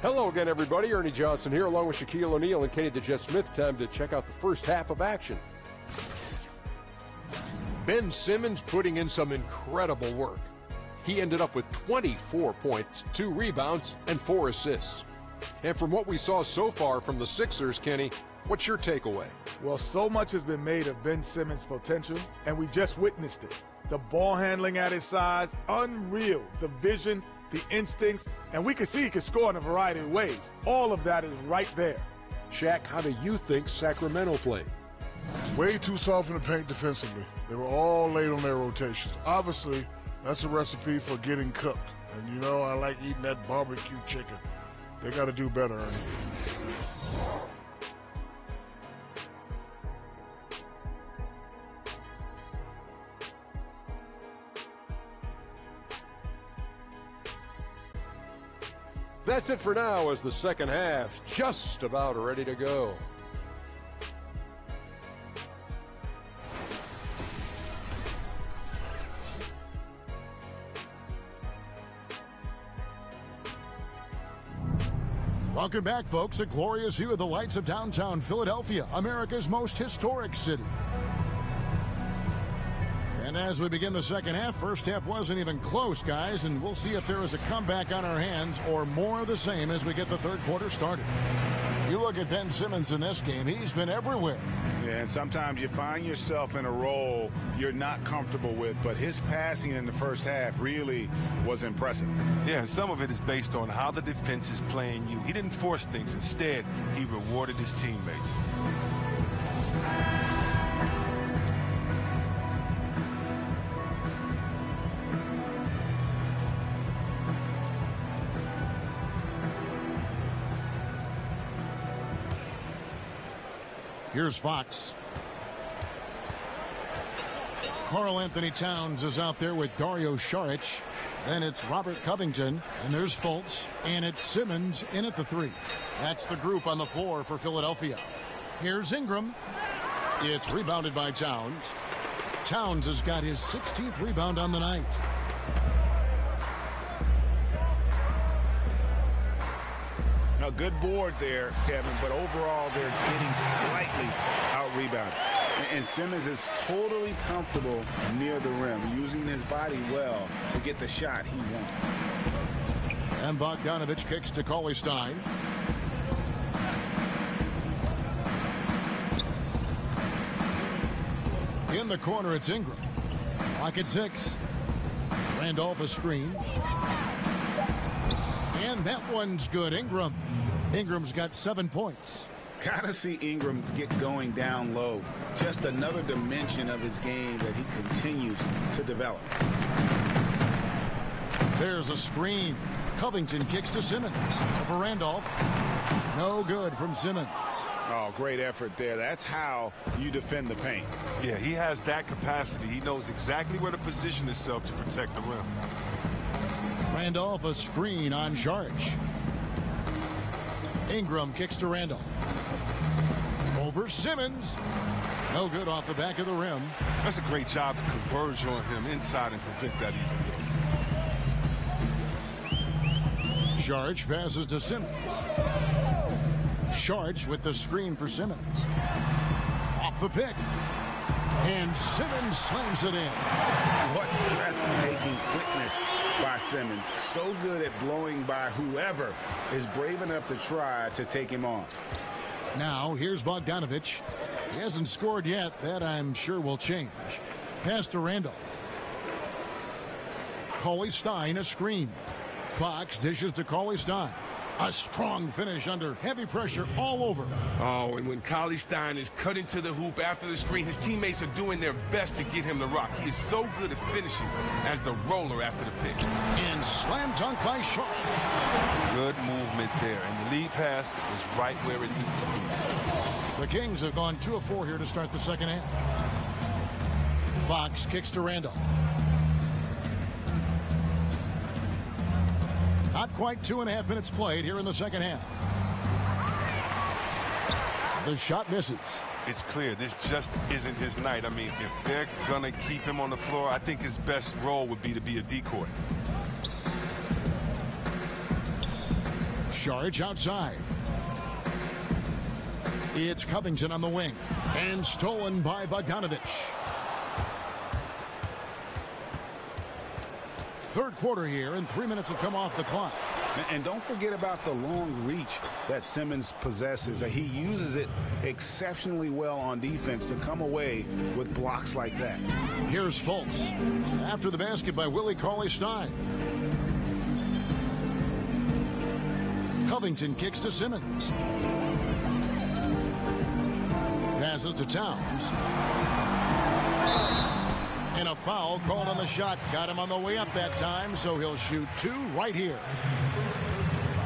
Hello again, everybody. Ernie Johnson here, along with Shaquille O'Neal and Kenny the Jet Smith. Time to check out the first half of action. Ben Simmons putting in some incredible work. He ended up with 24 points, 2 rebounds, and 4 assists. And from what we saw so far from the Sixers, Kenny, what's your takeaway? Well, so much has been made of Ben Simmons' potential, and we just witnessed it. The ball handling at his size, unreal. The vision, the instincts, and we could see he could score in a variety of ways. All of that is right there. Shaq, how do you think Sacramento played? Way too soft in the paint defensively. They were all late on their rotations. Obviously, that's a recipe for getting cooked. And you know, I like eating that barbecue chicken. They got to do better, Ernie. That's it for now, as the second half just about ready to go. Welcome back, folks. A glorious view of the lights of downtown Philadelphia, America's most historic city. And as we begin the second half, first half wasn't even close, guys, and we'll see if there is a comeback on our hands or more of the same as we get the third quarter started. You look at Ben Simmons in this game, he's been everywhere. Yeah, and sometimes you find yourself in a role you're not comfortable with, but his passing in the first half really was impressive. Yeah, and some of it is based on how the defense is playing you. He didn't force things. Instead, he rewarded his teammates. Here's Fox. Karl Anthony Towns is out there with Dario Saric. Then it's Robert Covington, and there's Fultz, and it's Simmons in at the 3. That's the group on the floor for Philadelphia. Here's Ingram. It's rebounded by Towns. Towns has got his 16th rebound on the night. A good board there, Kevin, but overall they're getting slightly out-rebounded. And Simmons is totally comfortable near the rim, using his body well to get the shot he wanted. And Bogdanovich kicks to Cauley-Stein. In the corner, it's Ingram. Lock at 6. Randolph a screen. And that one's good. Ingram's got 7 points. Gotta see Ingram get going down low. Just another dimension of his game that he continues to develop. There's a screen. Covington kicks to Simmons. For Randolph. No good from Simmons. Oh, great effort there. That's how you defend the paint. Yeah, he has that capacity. He knows exactly where to position himself to protect the rim. Randolph a screen on Saric. Ingram kicks to Randolph. Over Simmons. No good off the back of the rim. That's a great job to converge on him inside and prevent that easy look. Saric passes to Simmons. Saric with the screen for Simmons. Off the pick. And Simmons slams it in. What breathtaking quickness by Simmons. So good at blowing by whoever is brave enough to try to take him on. Now here's Bogdanovich. He hasn't scored yet. That I'm sure will change. Pass to Randolph. Cauley-Stein a screen. Fox dishes to Cauley-Stein. A strong finish under heavy pressure all over. Oh, and when Cauley-Stein is cut into the hoop after the screen, his teammates are doing their best to get him to rock. He is so good at finishing as the roller after the pick. And slam dunk by Sharp. Good movement there, and the lead pass was right where it needed to be. The Kings have gone 2 of 4 here to start the second half. Fox kicks to Randolph. Not quite 2.5 minutes played here in the second half. The shot misses. It's clear this just isn't his night. I mean, if they're going to keep him on the floor, I think his best role would be to be a decoy. charge outside. It's Covington on the wing. And stolen by Bogdanovich. Third quarter here, and 3 minutes have come off the clock. And don't forget about the long reach that Simmons possesses. He uses it exceptionally well on defense to come away with blocks like that. Here's Fultz. After the basket by Willie Cauley-Stein. Covington kicks to Simmons. Passes to Towns. And a foul called on the shot. Got him on the way up that time, so he'll shoot 2 right here.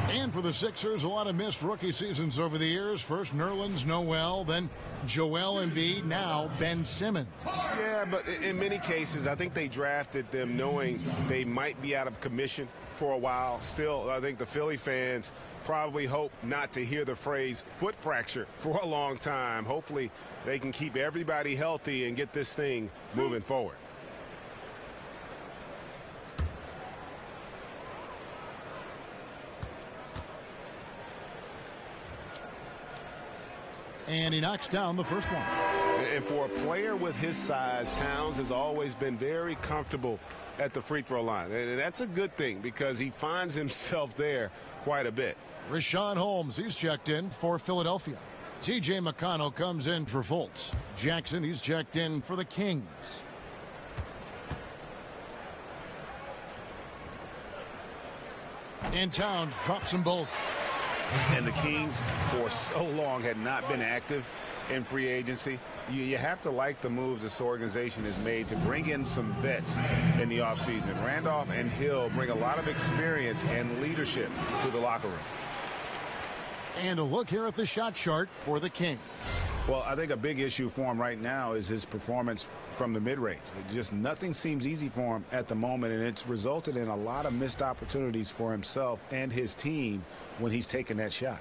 And for the Sixers, a lot of missed rookie seasons over the years. First Nerlens Noel, then Joel Embiid, now Ben Simmons. Yeah, but in many cases, I think they drafted them knowing they might be out of commission for a while. Still, I think the Philly fans probably hope not to hear the phrase foot fracture for a long time. Hopefully they can keep everybody healthy and get this thing moving forward. And he knocks down the first one. And for a player with his size, Towns has always been very comfortable at the free throw line. And that's a good thing because he finds himself there quite a bit. Richaun Holmes, he's checked in for Philadelphia. T.J. McConnell comes in for Fultz. Jackson, he's checked in for the Kings. And Towns drops them both. And the Kings, for so long, had not been active in free agency. You have to like the moves this organization has made to bring in some vets in the offseason. Randolph and Hill bring a lot of experience and leadership to the locker room. And a look here at the shot chart for the Kings. Well, I think a big issue for him right now is his performance from the mid-range. Just nothing seems easy for him at the moment, and it's resulted in a lot of missed opportunities for himself and his team when he's taking that shot.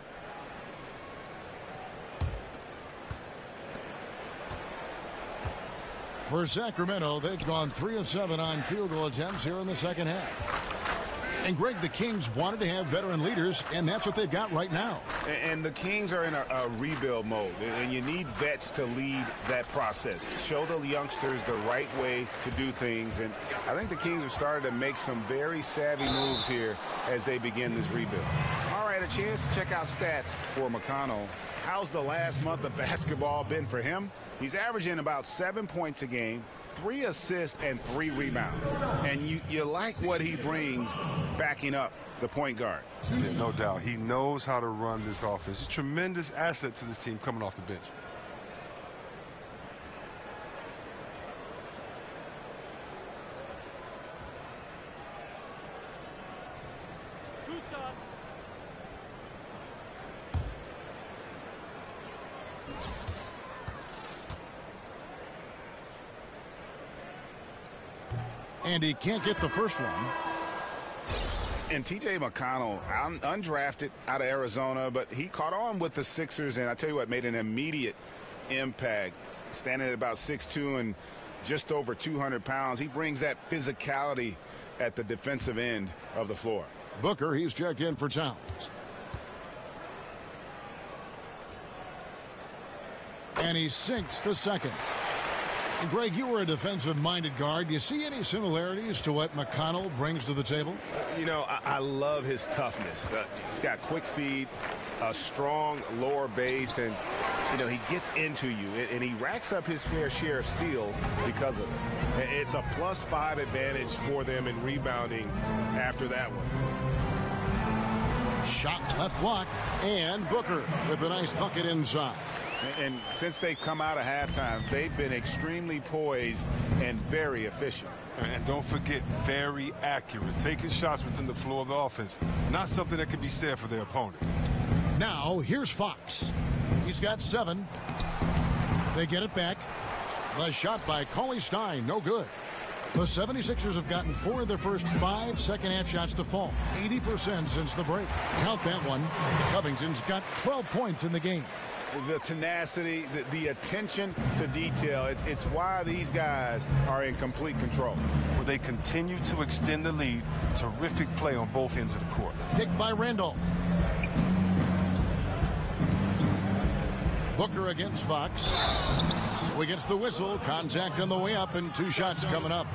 For Sacramento, they've gone 3 of 7 on field goal attempts here in the second half. And, Greg, the Kings wanted to have veteran leaders, and that's what they've got right now. And the Kings are in a rebuild mode, and you need vets to lead that process. Show the youngsters the right way to do things, and I think the Kings have started to make some very savvy moves here as they begin this rebuild. All right, a chance to check out stats for McConnell. How's the last month of basketball been for him? He's averaging about 7 points a game, 3 assists, and 3 rebounds. And you like what he brings backing up the point guard. Yeah, no doubt. He knows how to run this offense. He's a tremendous asset to this team coming off the bench. And he can't get the first one. And T.J. McConnell, undrafted out of Arizona, but he caught on with the Sixers, and I tell you what, made an immediate impact. Standing at about 6'2" and just over 200 pounds. He brings that physicality at the defensive end of the floor. Booker, he's checked in for Towns. And he sinks the second. And Greg, you were a defensive-minded guard. Do you see any similarities to what McConnell brings to the table? You know, I love his toughness. He's got quick feet, a strong lower base, and, you know, he gets into you, and he racks up his fair share of steals because of it. It's a +5 advantage for them in rebounding after that one. Shot left block, and Booker with a nice bucket inside. And since they've come out of halftime, they've been extremely poised and very efficient. And don't forget, very accurate. Taking shots within the floor of the offense. Not something that can be said for their opponent. Now, here's Fox. He's got 7. They get it back. The shot by Cauley-Stein, no good. The 76ers have gotten 4 of their first 5 second-half shots to fall. 80% since the break. Count that one. Covington's got 12 points in the game. The tenacity, the attention to detail, it's why these guys are in complete control. Well, they continue to extend the lead. Terrific play on both ends of the court. Picked by Randolph. Booker against Fox. So he gets the whistle. Contact on the way up and 2 shots coming up.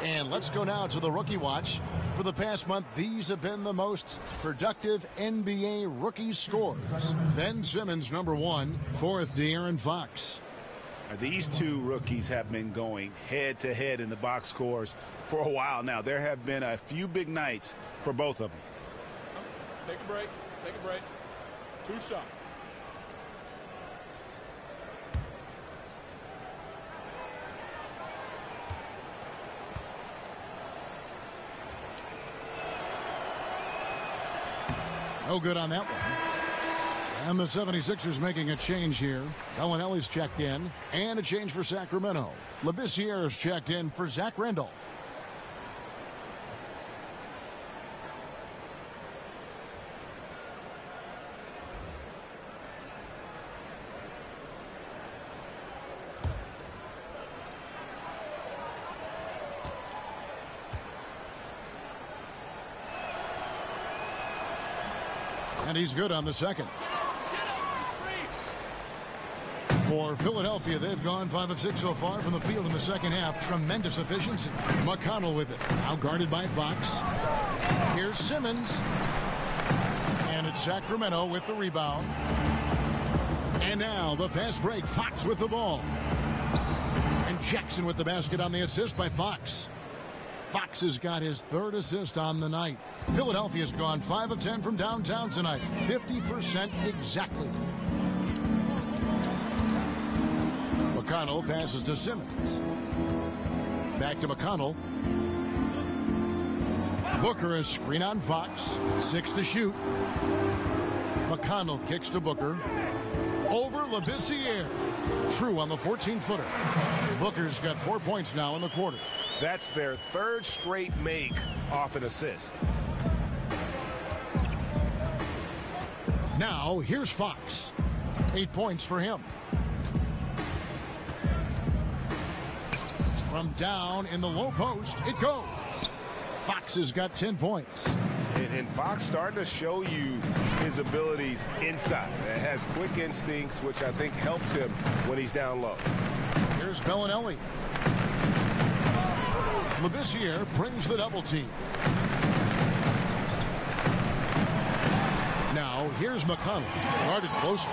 And let's go now to the rookie watch. For the past month, these have been the most productive NBA rookie scores. Ben Simmons, number 1. 4th, De'Aaron Fox. These 2 rookies have been going head-to-head in the box scores for a while now. There have been a few big nights for both of them. Take a break. Take a break. 2 shots. No good on that one. And the 76ers making a change here. Bellinelli's checked in. And a change for Sacramento. Labissiere's checked in for Zach Randolph. And he's good on the second. For Philadelphia, they've gone 5 of 6 so far from the field in the second half. Tremendous efficiency. McConnell with it. Now guarded by Fox. Here's Simmons. And it's Sacramento with the rebound. And now the fast break. Fox with the ball. And Jackson with the basket on the assist by Fox. Fox has got his 3rd assist on the night. Philadelphia's gone 5 of 10 from downtown tonight. 50% exactly. McConnell passes to Simmons. Back to McConnell. Booker is screen on Fox. 6 to shoot. McConnell kicks to Booker. Over Labissiere. True on the 14-footer. Booker's got 4 points now in the quarter. That's their 3rd straight make off an assist. Now, here's Fox. 8 points for him. From down in the low post, it goes. Fox has got 10 points. And Fox starting to show you his abilities inside. It has quick instincts, which I think helps him when he's down low. Here's Bellinelli. Labissiere brings the double team. Now, here's McConnell. Guarded closer.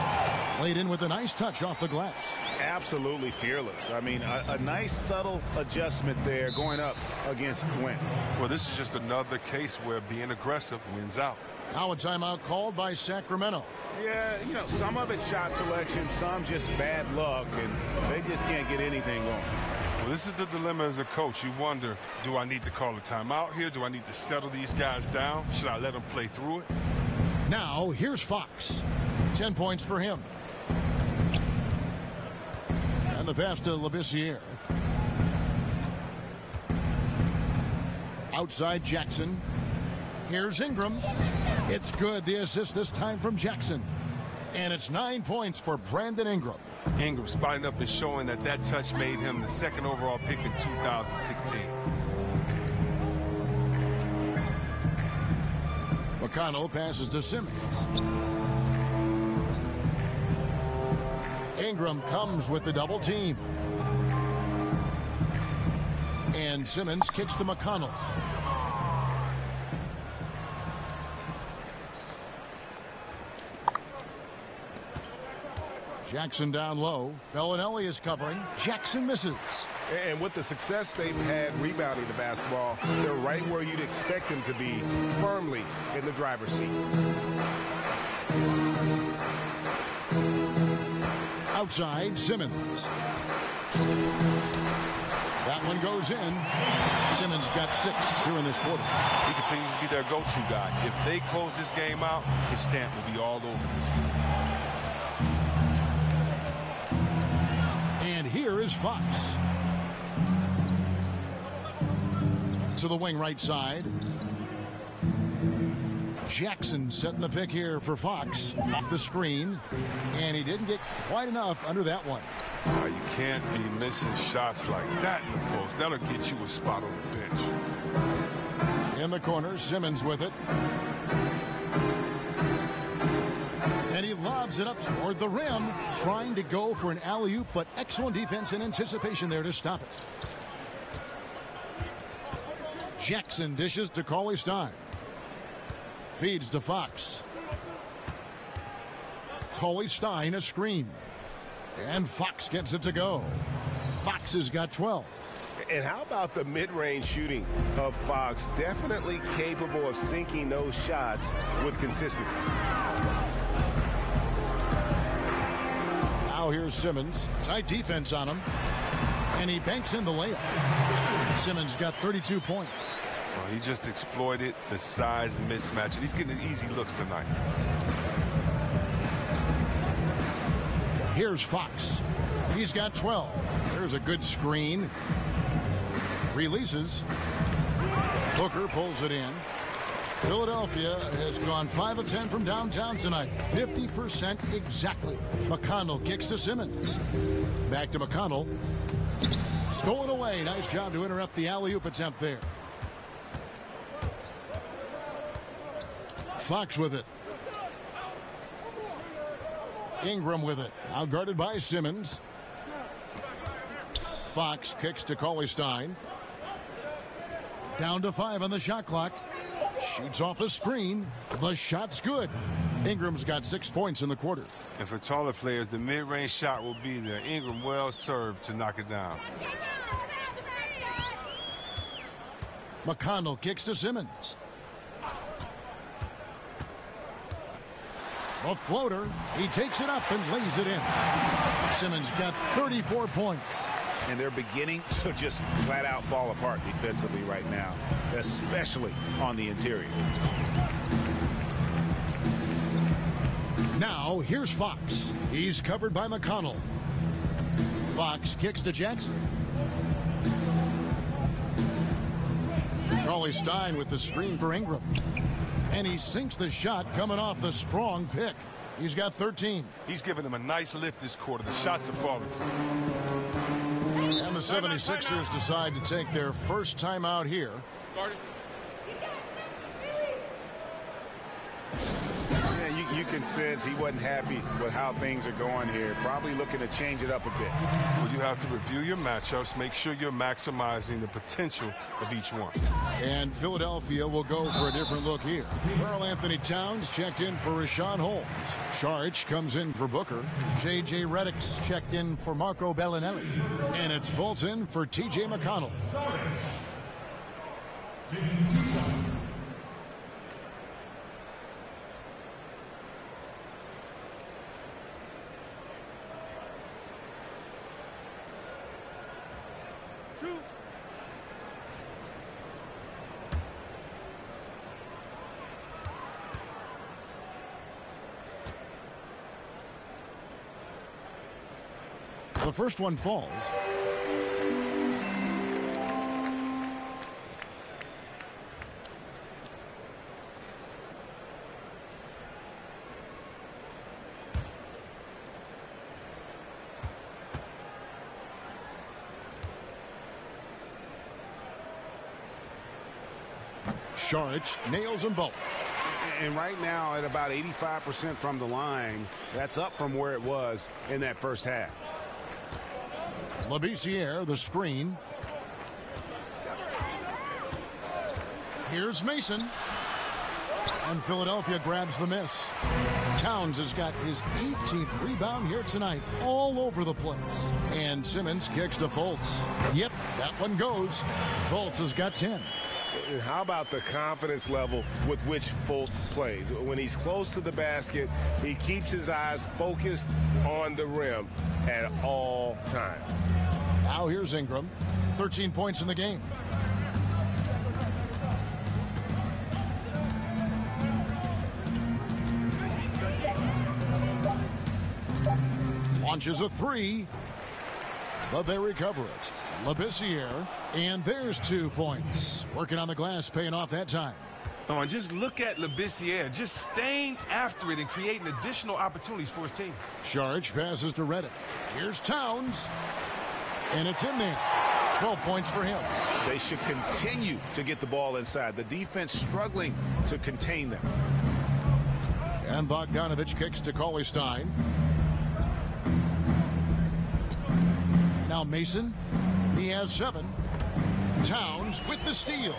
Laid in with a nice touch off the glass. Absolutely fearless. I mean, a nice subtle adjustment there going up against Wynn. Well, this is just another case where being aggressive wins out. Now a timeout called by Sacramento. Yeah, you know, some of it's shot selection, some just bad luck, and they just can't get anything going. Well, this is the dilemma as a coach. You wonder, do I need to call a timeout here? Do I need to settle these guys down? Should I let them play through it? Now, here's Fox. 10 points for him. And the pass to Labissiere. Outside Jackson. Here's Ingram. It's good. The assist this time from Jackson. And it's 9 points for Brandon Ingram. Ingram spotting up and showing that that touch made him the 2nd overall pick in 2016. McConnell passes to Simmons. Ingram comes with the double team. And Simmons kicks to McConnell. Jackson down low. Bellinelli is covering. Jackson misses. And with the success they've had rebounding the basketball, they're right where you'd expect them to be, firmly in the driver's seat. Outside, Simmons. That one goes in. Simmons got 6 here in this quarter. He continues to be their go-to guy. If they close this game out, his stamp will be all over this one. And here is Fox. to the wing right side. Jackson setting the pick here for Fox. Off the screen. And he didn't get quite enough under that one. You can't be missing shots like that in the post. That'll get you a spot on the bench. In the corner, Simmons with it. And he lobs it up toward the rim, trying to go for an alley-oop, but excellent defense and anticipation there to stop it. Jackson dishes to Cauley-Stein. Feeds to Fox. Cauley-Stein a screen. And Fox gets it to go. Fox has got 12. And how about the mid-range shooting of Fox? Definitely capable of sinking those shots with consistency. Now here's Simmons. Tight defense on him. And he banks in the layup. Simmons got 32 points. Well, he just exploited the size mismatch. He's getting easy looks tonight. Here's Fox. He's got 12. There's a good screen. Releases. Booker pulls it in. Philadelphia has gone 5 of 10 from downtown tonight. 50% exactly. McConnell kicks to Simmons. Back to McConnell. Stolen away. Nice job to interrupt the alley-oop attempt there. Fox with it. Ingram with it. Now guarded by Simmons. Fox kicks to Cauley-Stein. Down to 5 on the shot clock. Shoots off the screen. The shot's good. Ingram's got 6 points in the quarter. And for taller players, the mid-range shot will be there. Ingram well served to knock it down. McConnell kicks to Simmons. A floater. He takes it up and lays it in. Simmons got 34 points. And they're beginning to just flat out fall apart defensively right now, especially on the interior. Now here's Fox. He's covered by McConnell. Fox kicks to Jackson. Cauley-Stein with the screen for Ingram. And he sinks the shot coming off the strong pick. He's got 13. He's giving them a nice lift this quarter. The shots are falling for him. And the 76ers decide to take their first time out here. Yeah, you can sense he wasn't happy with how things are going here. Probably looking to change it up a bit. Well, you have to review your matchups. Make sure you're maximizing the potential of each one. And Philadelphia will go for a different look here. Karl Anthony Towns checked in for Rashawn Holmes. Saric comes in for Booker. J.J. Redick's checked in for Marco Bellinelli. And it's Fulton for T.J. McConnell. The first one falls. Saric nails them both. And right now at about 85% from the line, that's up from where it was in that first half. Labissiere, the screen. Here's Mason. And Philadelphia grabs the miss. Towns has got his 18th rebound here tonight, all over the place. And Simmons kicks to Fultz. Yep, that one goes. Fultz has got 10. And how about the confidence level with which Fultz plays? When he's close to the basket, he keeps his eyes focused on the rim at all times. Now here's Ingram. 13 points in the game. Launches a three, but they recover it. LeBissiere, and there's 2 points. Working on the glass, paying off that time. Oh, and just look at LeBissiere, just staying after it and creating additional opportunities for his team. Sharge passes to Reddick. Here's Towns, and it's in there. 12 points for him. They should continue to get the ball inside. The defense struggling to contain them. And Bogdanovich kicks to Cauley-Stein. Now Mason. He has 7. Towns with the steal.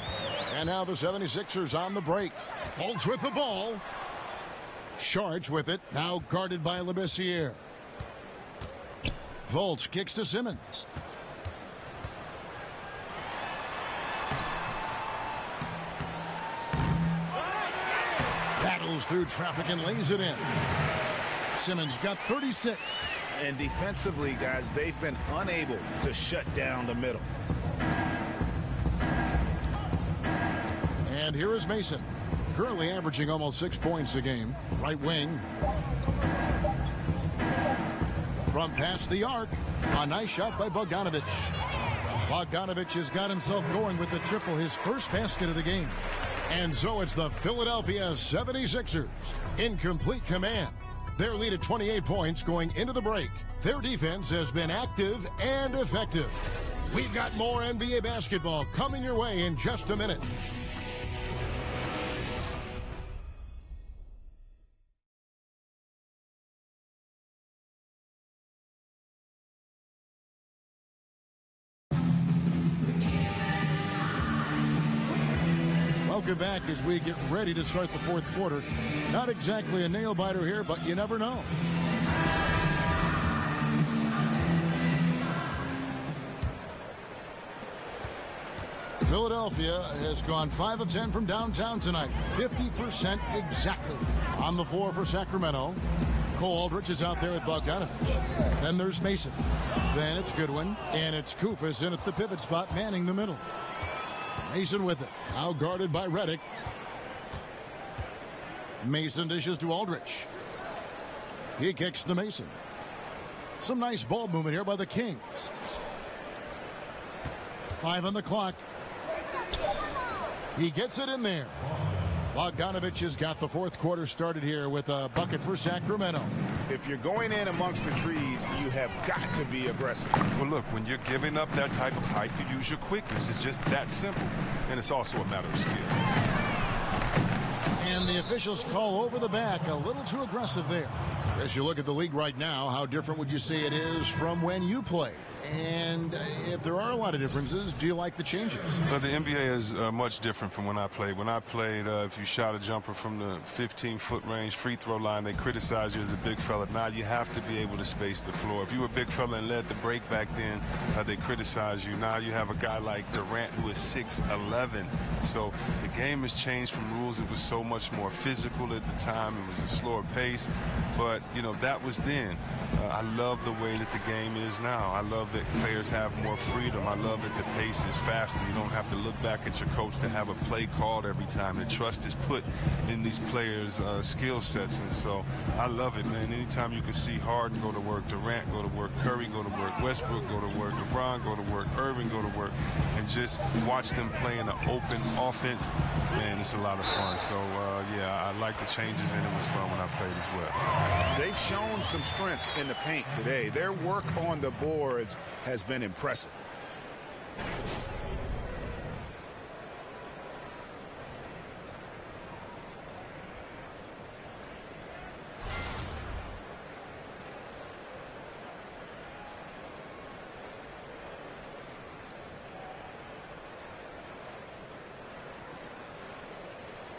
And now the 76ers on the break. Fultz with the ball. Sharge with it. Now guarded by LeBissiere. Fultz kicks to Simmons. Battles through traffic and lays it in. Simmons got 36. And defensively, guys, they've been unable to shut down the middle. And here is Mason, currently averaging almost 6 points a game. Right wing. From past the arc, a nice shot by Bogdanovich. Bogdanovich has got himself going with the triple, his first basket of the game. And so it's the Philadelphia 76ers in complete command. Their lead at 28 points going into the break. Their defense has been active and effective. We've got more NBA basketball coming your way in just a minute. Welcome back as we get ready to start the 4th quarter. Not exactly a nail-biter here, but you never know. Philadelphia has gone 5 of 10 from downtown tonight. 50% exactly. On the floor for Sacramento. Cole Aldrich is out there with Bogdanovich. Then there's Mason. Then it's Goodwin. And it's Koufos in at the pivot spot, manning the middle. Mason with it. Now guarded by Reddick. Mason dishes to Aldrich. He kicks to Mason. Some nice ball movement here by the Kings. 5 on the clock. He gets it in there. Bogdanovich has got the 4th quarter started here with a bucket for Sacramento. If you're going in amongst the trees, you have got to be aggressive. Well, look, when you're giving up that type of height, you use your quickness. It's just that simple. And it's also a matter of skill. And the officials call over the back. A little too aggressive there. As you look at the league right now, how different would you say it is from when you played? And if there are a lot of differences, do you like the changes? Well, the NBA is much different from when I played. When I played, if you shot a jumper from the 15-foot range free throw line, they criticize you as a big fella. Now you have to be able to space the floor. If you were a big fella and led the break back then, they criticize you. Now you have a guy like Durant who is 6'11". So the game has changed from rules. It was so much more physical at the time. It was a slower pace. But, you know, that was then. I love the way that the game is now. I love that players have more freedom. I love that the pace is faster. You don't have to look back at your coach to have a play called every time. The trust is put in these players' skill sets, and so I love it, man. Anytime you can see Harden go to work, Durant go to work, Curry go to work, Westbrook go to work, LeBron go to work, Irving go to work, and just watch them play in an open offense, man, it's a lot of fun. So, yeah, I like the changes, and it was fun when I played as well. They've shown some strength in the paint today. Their work on the boards has been impressive.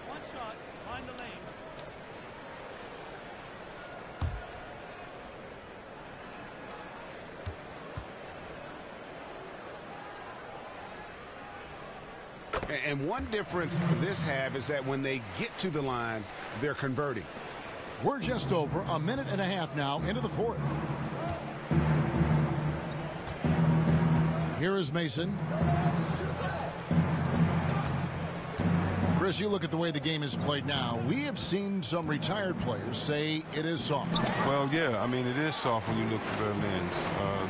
One shot, find the lanes. And one difference this have is that when they get to the line, they're converting. We're just over a minute and a half now into the 4th. Here is Mason. Chris, you look at the way the game is played now. We have seen some retired players say it is soft. Well, yeah, I mean, it is soft when you look through their lens.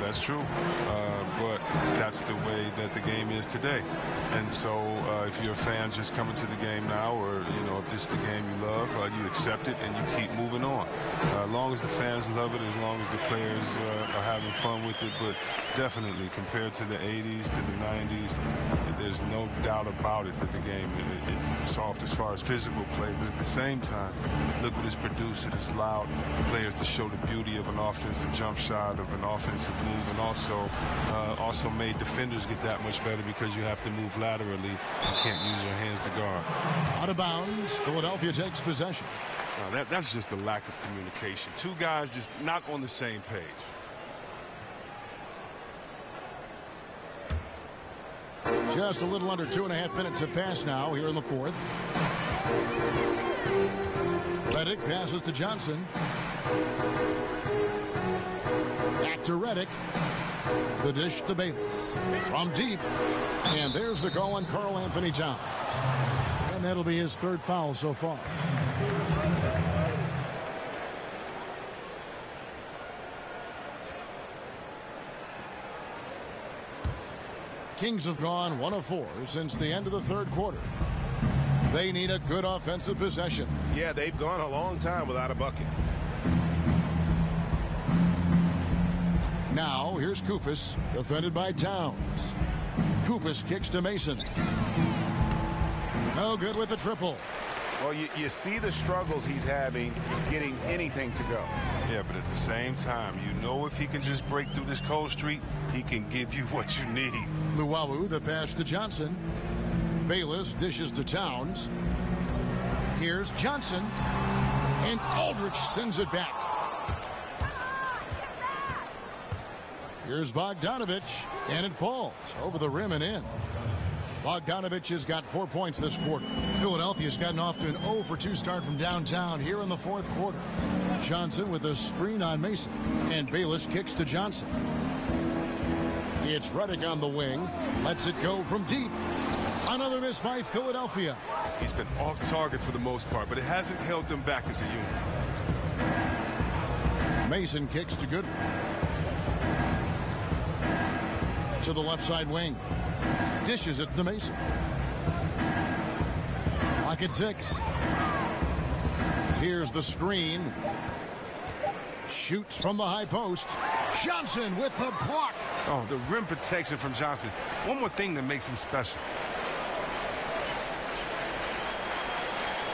That's true. But that's the way that the game is today. And so if you're a fan just coming to the game now, or, if this is the game you love, you accept it and you keep moving on. As long as the fans love it, as long as the players are having fun with it. But definitely, compared to the 80s, to the 90s, there's no doubt about it that the game is soft as far as physical play. But at the same time, look what it's produced. It has allowed players to show the beauty of an offensive jump shot, of an offensive move, and also made defenders get that much better because you have to move laterally. You can't use your hands to guard. Out of bounds, Philadelphia takes possession. That's just a lack of communication. Two guys just not on the same page. Just a little under 2.5 minutes have passed now here in the fourth. Redick passes to Johnson. Back to Redick. The dish to Bayless. From deep. And there's the call on Karl Anthony Towns. And that'll be his third foul so far. Kings have gone 1 of 4 since the end of the third quarter. They need a good offensive possession. Yeah, they've gone a long time without a bucket. Now, here's Koufos, defended by Towns. Koufos kicks to Mason. No good with the triple. Well, you see the struggles he's having getting anything to go. Yeah, but at the same time, if he can just break through this cold streak, he can give you what you need. Luwawu, the pass to Johnson. Bayless dishes to Towns. Here's Johnson. And Aldridge sends it back. Here's Bogdanovich. And it falls over the rim and in. Bogdanovich has got 4 points this quarter. Philadelphia's gotten off to an 0 for 2 start from downtown here in the fourth quarter. Johnson with a screen on Mason. And Bayless kicks to Johnson. It's Redick on the wing. Lets it go from deep. Another miss by Philadelphia. He's been off target for the most part, but it hasn't held them back as a unit. Mason kicks to Goodwin. To the left side wing. Dishes it to Mason. Clock at 6. Here's the screen. Shoots from the high post. Johnson with the block. Oh, the rim protection from Johnson. One more thing that makes him special.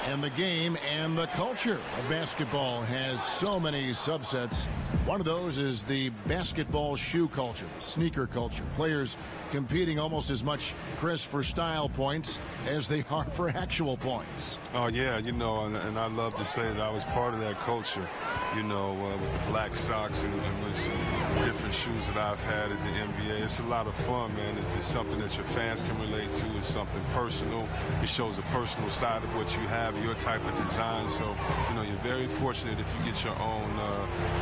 And the game and the culture of basketball has so many subsets. One of those is the basketball shoe culture, the sneaker culture. Players competing almost as much, Chris, for style points as they are for actual points. Oh, yeah, and I love to say that I was part of that culture, with the black socks and with some different shoes that I've had at the NBA. It's a lot of fun, man. It's just something that your fans can relate to. It's something personal. It shows a personal side of what you have, your type of design. So, you're very fortunate if you get your own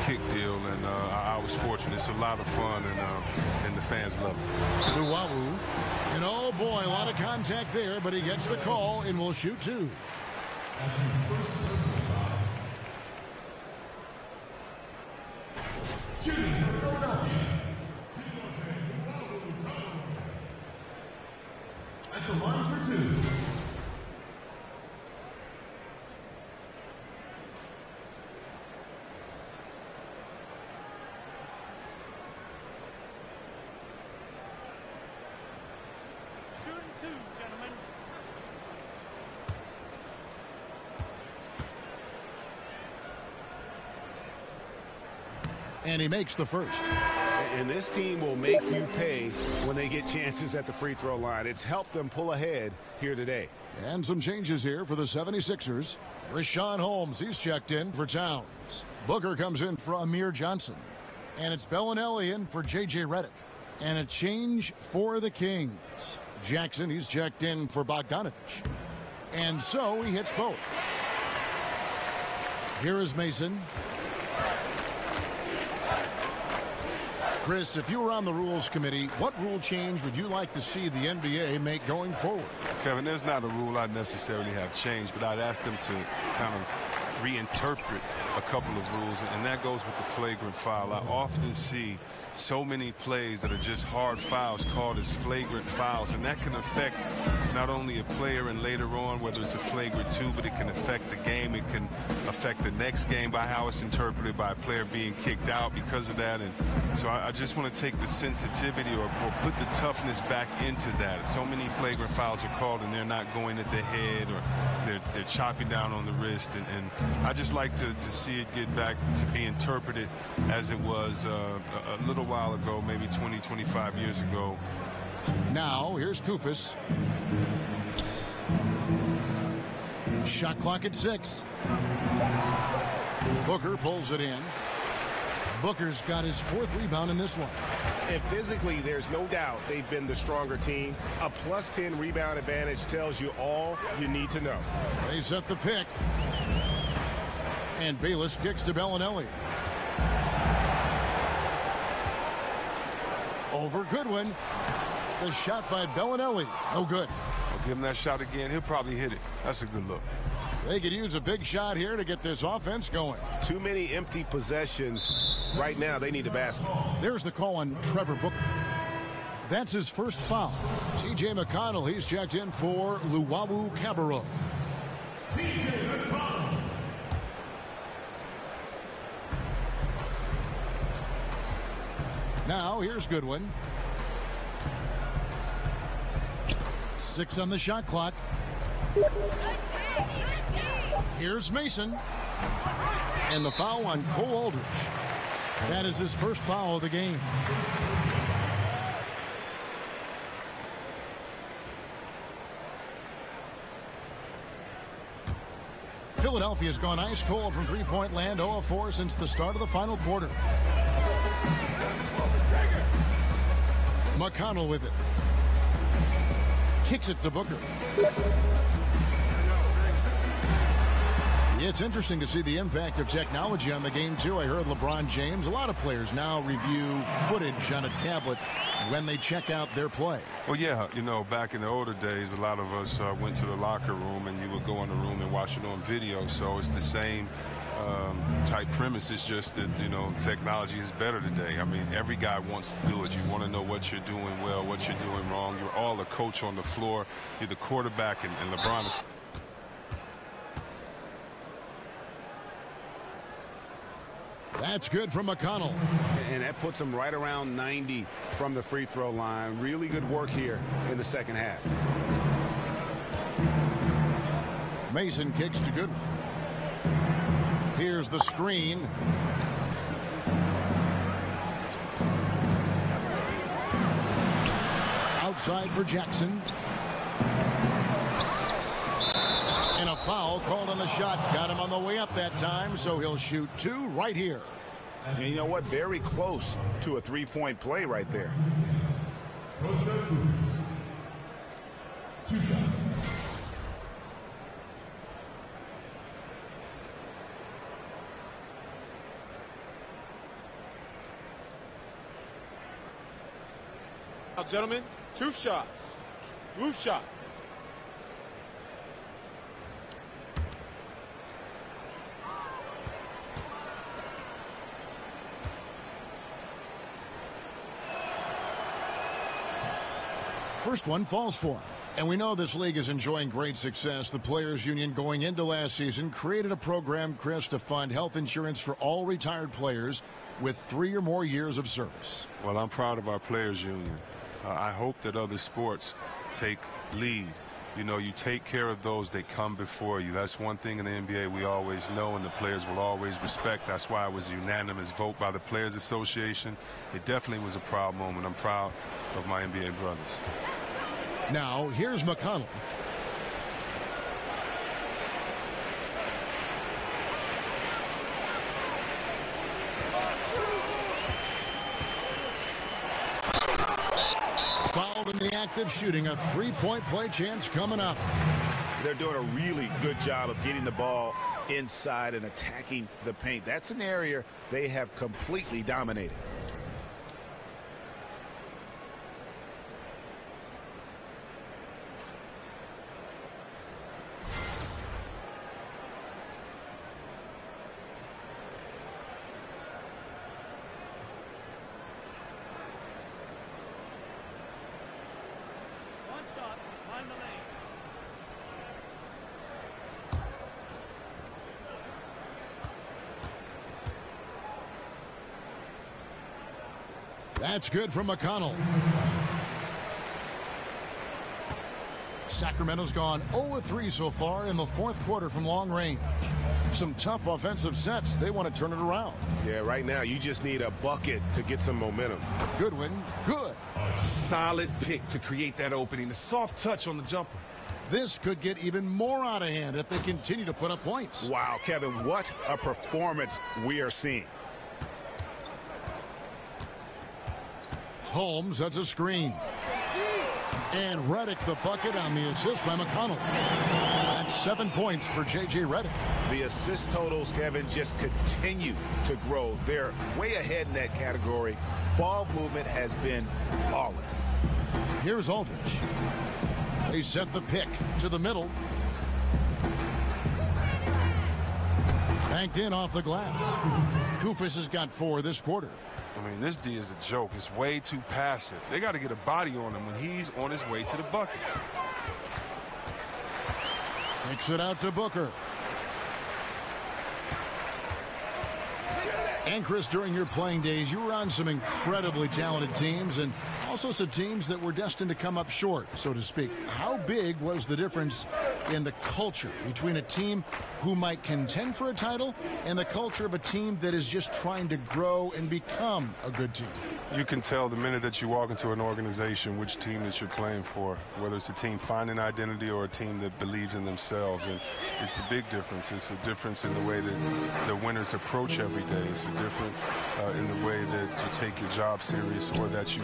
kick deal, and I was fortunate. It's a lot of fun, and the fans love it. Luwawu, and oh boy, a lot of contact there, but he gets the call and will shoot 2. At the line for 2. And he makes the first. And this team will make you pay when they get chances at the free throw line. It's helped them pull ahead here today. And some changes here for the 76ers. Rashawn Holmes, he's checked in for Towns. Booker comes in for Amir Johnson. And it's Bellinelli in for J.J. Redick. And a change for the Kings. Jackson, he's checked in for Bogdanovich. And so he hits both. Here is Mason. Chris, if you were on the rules committee, what rule change would you like to see the NBA make going forward? Kevin, there's not a rule I necessarily have changed, but I'd ask them to kind of reinterpret a couple of rules, and that goes with the flagrant foul. I often see so many plays that are just hard fouls called as flagrant fouls, and that can affect not only a player and later on whether it's a flagrant 2, but it can affect the game. It can affect the next game by how it's interpreted by a player being kicked out because of that. And so I just want to take the sensitivity or put the toughness back into that. So many flagrant fouls are called and they're not going at the head, or they're chopping down on the wrist, and I just like to see it get back to be interpreted as it was a little while ago, maybe 20, 25 years ago. Now, here's Kufis. Shot clock at 6. Booker pulls it in. Booker's got his 4th rebound in this one. And physically, there's no doubt they've been the stronger team. A +10 rebound advantage tells you all you need to know. They set the pick. And Bayless kicks to Bellinelli. Over Goodwin. The shot by Bellinelli. No good. I'll give him that shot again. He'll probably hit it. That's a good look. They could use a big shot here to get this offense going. Too many empty possessions. Right now, they need a basket. There's the call on Trevor Booker. That's his first foul. T.J. McConnell, he's checked in for Luwawu Cabarro. T.J. McConnell. Now, here's Goodwin. 6 on the shot clock. Here's Mason. And the foul on Cole Aldridge. That is his first foul of the game. Philadelphia's gone ice cold from three-point land, 0 of 4 since the start of the final quarter. McConnell with it. Kicks it to Booker. It's interesting to see the impact of technology on the game, too. I heard LeBron James. A lot of players now review footage on a tablet when they check out their play. Well, yeah, you know, back in the older days, a lot of us went to the locker room and you would go in the room and watch it on video. So it's the same type premise. It's just that, you know, technology is better today. I mean, every guy wants to do it. You want to know what you're doing well, what you're doing wrong. You're all a coach on the floor. You're the quarterback, and LeBron is... That's good from McConnell. And that puts him right around 90 from the free throw line. Really good work here in the second half. Mason kicks to Goodwin. Here's the screen. Outside for Jackson. And a foul called on the shot. Got him on the way up that time, so he'll shoot 2 right here. And you know what? Very close to a three-point play right there. 2 shots. Now, gentlemen, 2 shots. 2 shots. First one falls for him. And we know this league is enjoying great success. The Players Union going into last season created a program, Chris, to fund health insurance for all retired players with 3 or more years of service. Well, I'm proud of our Players Union. I hope that other sports take lead. You know, you take care of those that come before you. That's one thing in the NBA we always know, and the players will always respect. That's why it was a unanimous vote by the Players Association. It definitely was a proud moment. I'm proud of my NBA brothers. Now, here's McConnell. Fouled in the act of shooting. A 3-point play chance coming up. They're doing a really good job of getting the ball inside and attacking the paint. That's an area they have completely dominated. That's good from McConnell. Sacramento's gone 0-3 so far in the fourth quarter from long range. Some tough offensive sets. They want to turn it around. Yeah, right now you just need a bucket to get some momentum. Goodwin, good. Solid pick to create that opening. The soft touch on the jumper. This could get even more out of hand if they continue to put up points. Wow, Kevin, what a performance we are seeing. Holmes, that's a screen. And Redick the bucket on the assist by McConnell. That's 7 points for J.J. Redick. The assist totals, Kevin, just continue to grow. They're way ahead in that category. Ball movement has been flawless. Here's Aldridge. They set the pick to the middle. Banked in off the glass. Koufos has got 4 this quarter. I mean, this D is a joke. It's way too passive. They got to get a body on him when he's on his way to the bucket. Takes it out to Booker. And Chris, during your playing days, you were on some incredibly talented teams and also some teams that were destined to come up short, so to speak. How big was the difference in the culture between a team who might contend for a title and the culture of a team that is just trying to grow and become a good team? You can tell the minute that you walk into an organization which team that you're playing for, whether it's a team finding identity or a team that believes in themselves. And it's a big difference. It's a difference in the way that the winners approach every day. It's a difference in the way that you take your job serious or that you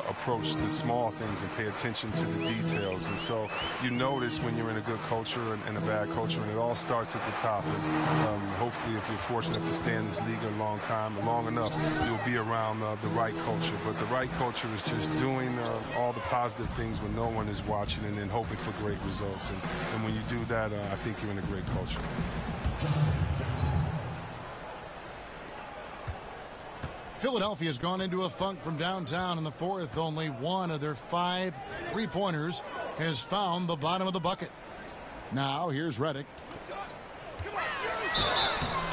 approach the small things and pay attention to the details. And so you notice when you're in a good culture and a bad culture, and it all starts at the top. And hopefully, if you're fortunate to stay in this league a long enough, you'll be around the right culture. But the right culture is just doing all the positive things when no one is watching and then hoping for great results. And when you do that, I think you're in a great culture. Philadelphia's gone into a funk from downtown in the fourth. Only one of their 5 3-pointers has found the bottom of the bucket. Now here's Redick.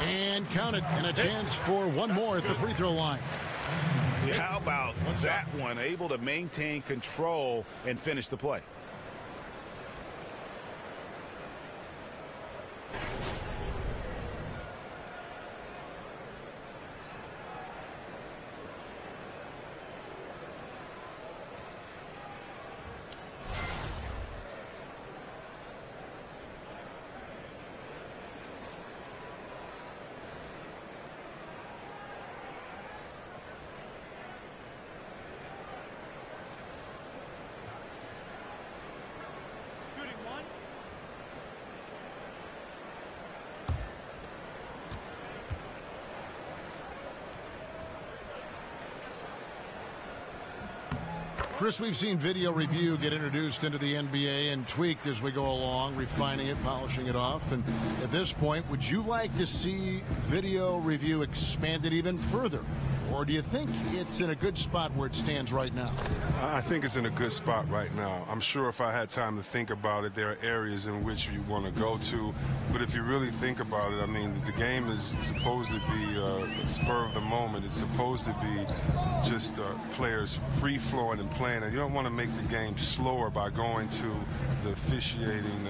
And count it, and a chance for one more at the free throw line. Yeah, how about that one? Able to maintain control and finish the play. Chris, we've seen video review get introduced into the NBA and tweaked as we go along, refining it, polishing it off. And at this point, would you like to see video review expanded even further? Or do you think it's in a good spot where it stands right now? I think it's in a good spot right now. I'm sure if I had time to think about it, there are areas in which you want to go to. But if you really think about it, I mean, the game is supposed to be spur of the moment. It's supposed to be just players free-flowing and playing. And you don't want to make the game slower by going to the officiating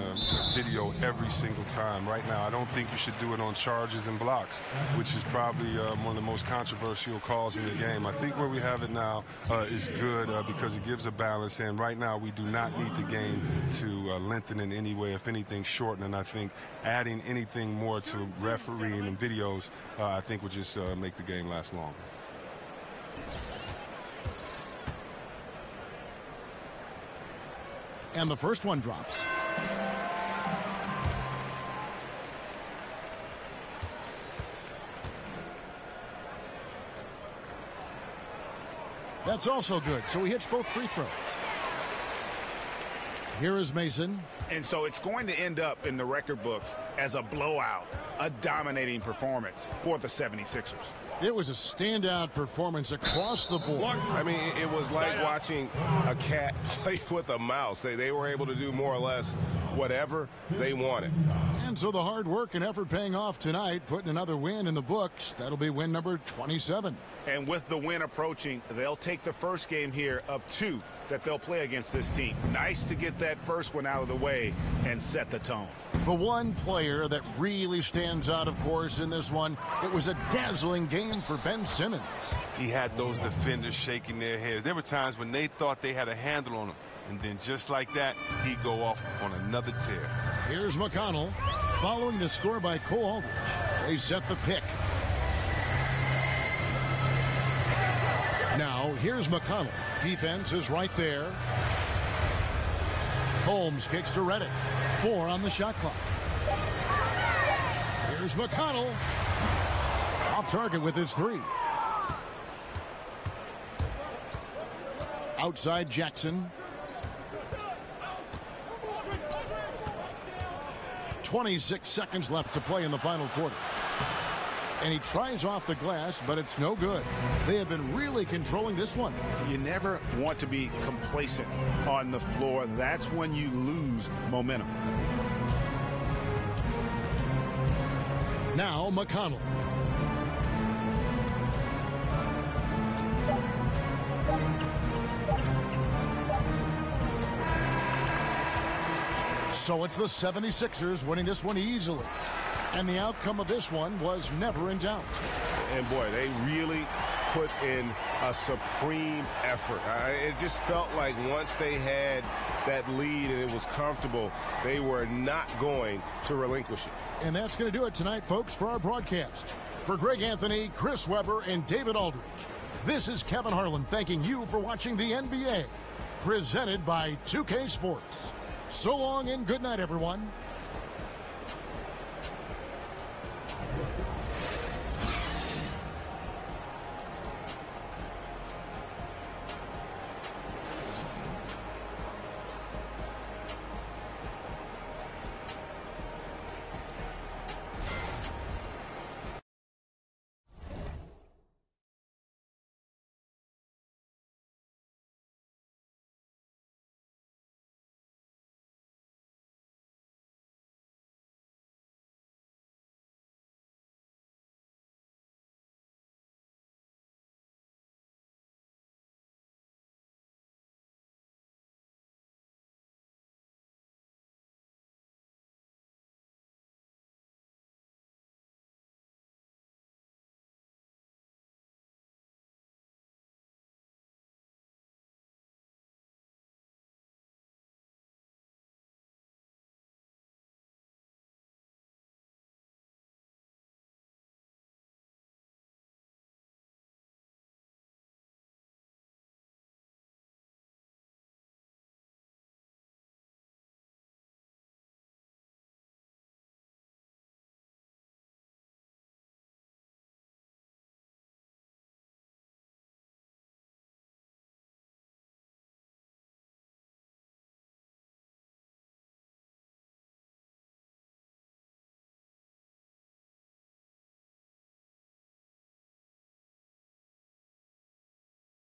video every single time. Right now, I don't think you should do it on charges and blocks, which is probably one of the most controversial calls in the game. I think where we have it now is good because it gives a balance, and right now we do not need the game to lengthen in any way, if anything shorten, and I think adding anything more to refereeing and videos I think would just make the game last longer. And the first one drops. That's also good. So he hits both free throws. Here is Mason. And so it's going to end up in the record books as a blowout, a dominating performance for the 76ers. It was a standout performance across the board. I mean, it was like watching a cat play with a mouse. They were able to do more or less whatever they wanted. And so the hard work and effort paying off tonight, putting another win in the books. That'll be win number 27. And with the win approaching, they'll take the first game here of 2 that they'll play against this team. Nice to get that first one out of the way and set the tone. The one player that really stands out, of course, in this one, it was a dazzling game for Ben Simmons. He had those defenders shaking their heads. There were times when they thought they had a handle on him. And then just like that, he'd go off on another tear. Here's McConnell following the score by Cole Aldridge. They set the pick. Now, here's McConnell. Defense is right there. Holmes kicks to Reddick. 4 on the shot clock. Here's McConnell. Off target with his 3. Outside Jackson. 26 seconds left to play in the final quarter. And he tries off the glass, but it's no good. They have been really controlling this one. You never want to be complacent on the floor. That's when you lose momentum. Now McConnell. So it's the 76ers winning this one easily. And the outcome of this one was never in doubt. And boy, they really put in a supreme effort. It just felt like once they had that lead and it was comfortable, they were not going to relinquish it. And that's going to do it tonight, folks, for our broadcast. For Greg Anthony, Chris Webber, and David Aldridge, this is Kevin Harlan thanking you for watching the NBA, presented by 2K Sports. So long and good night, everyone.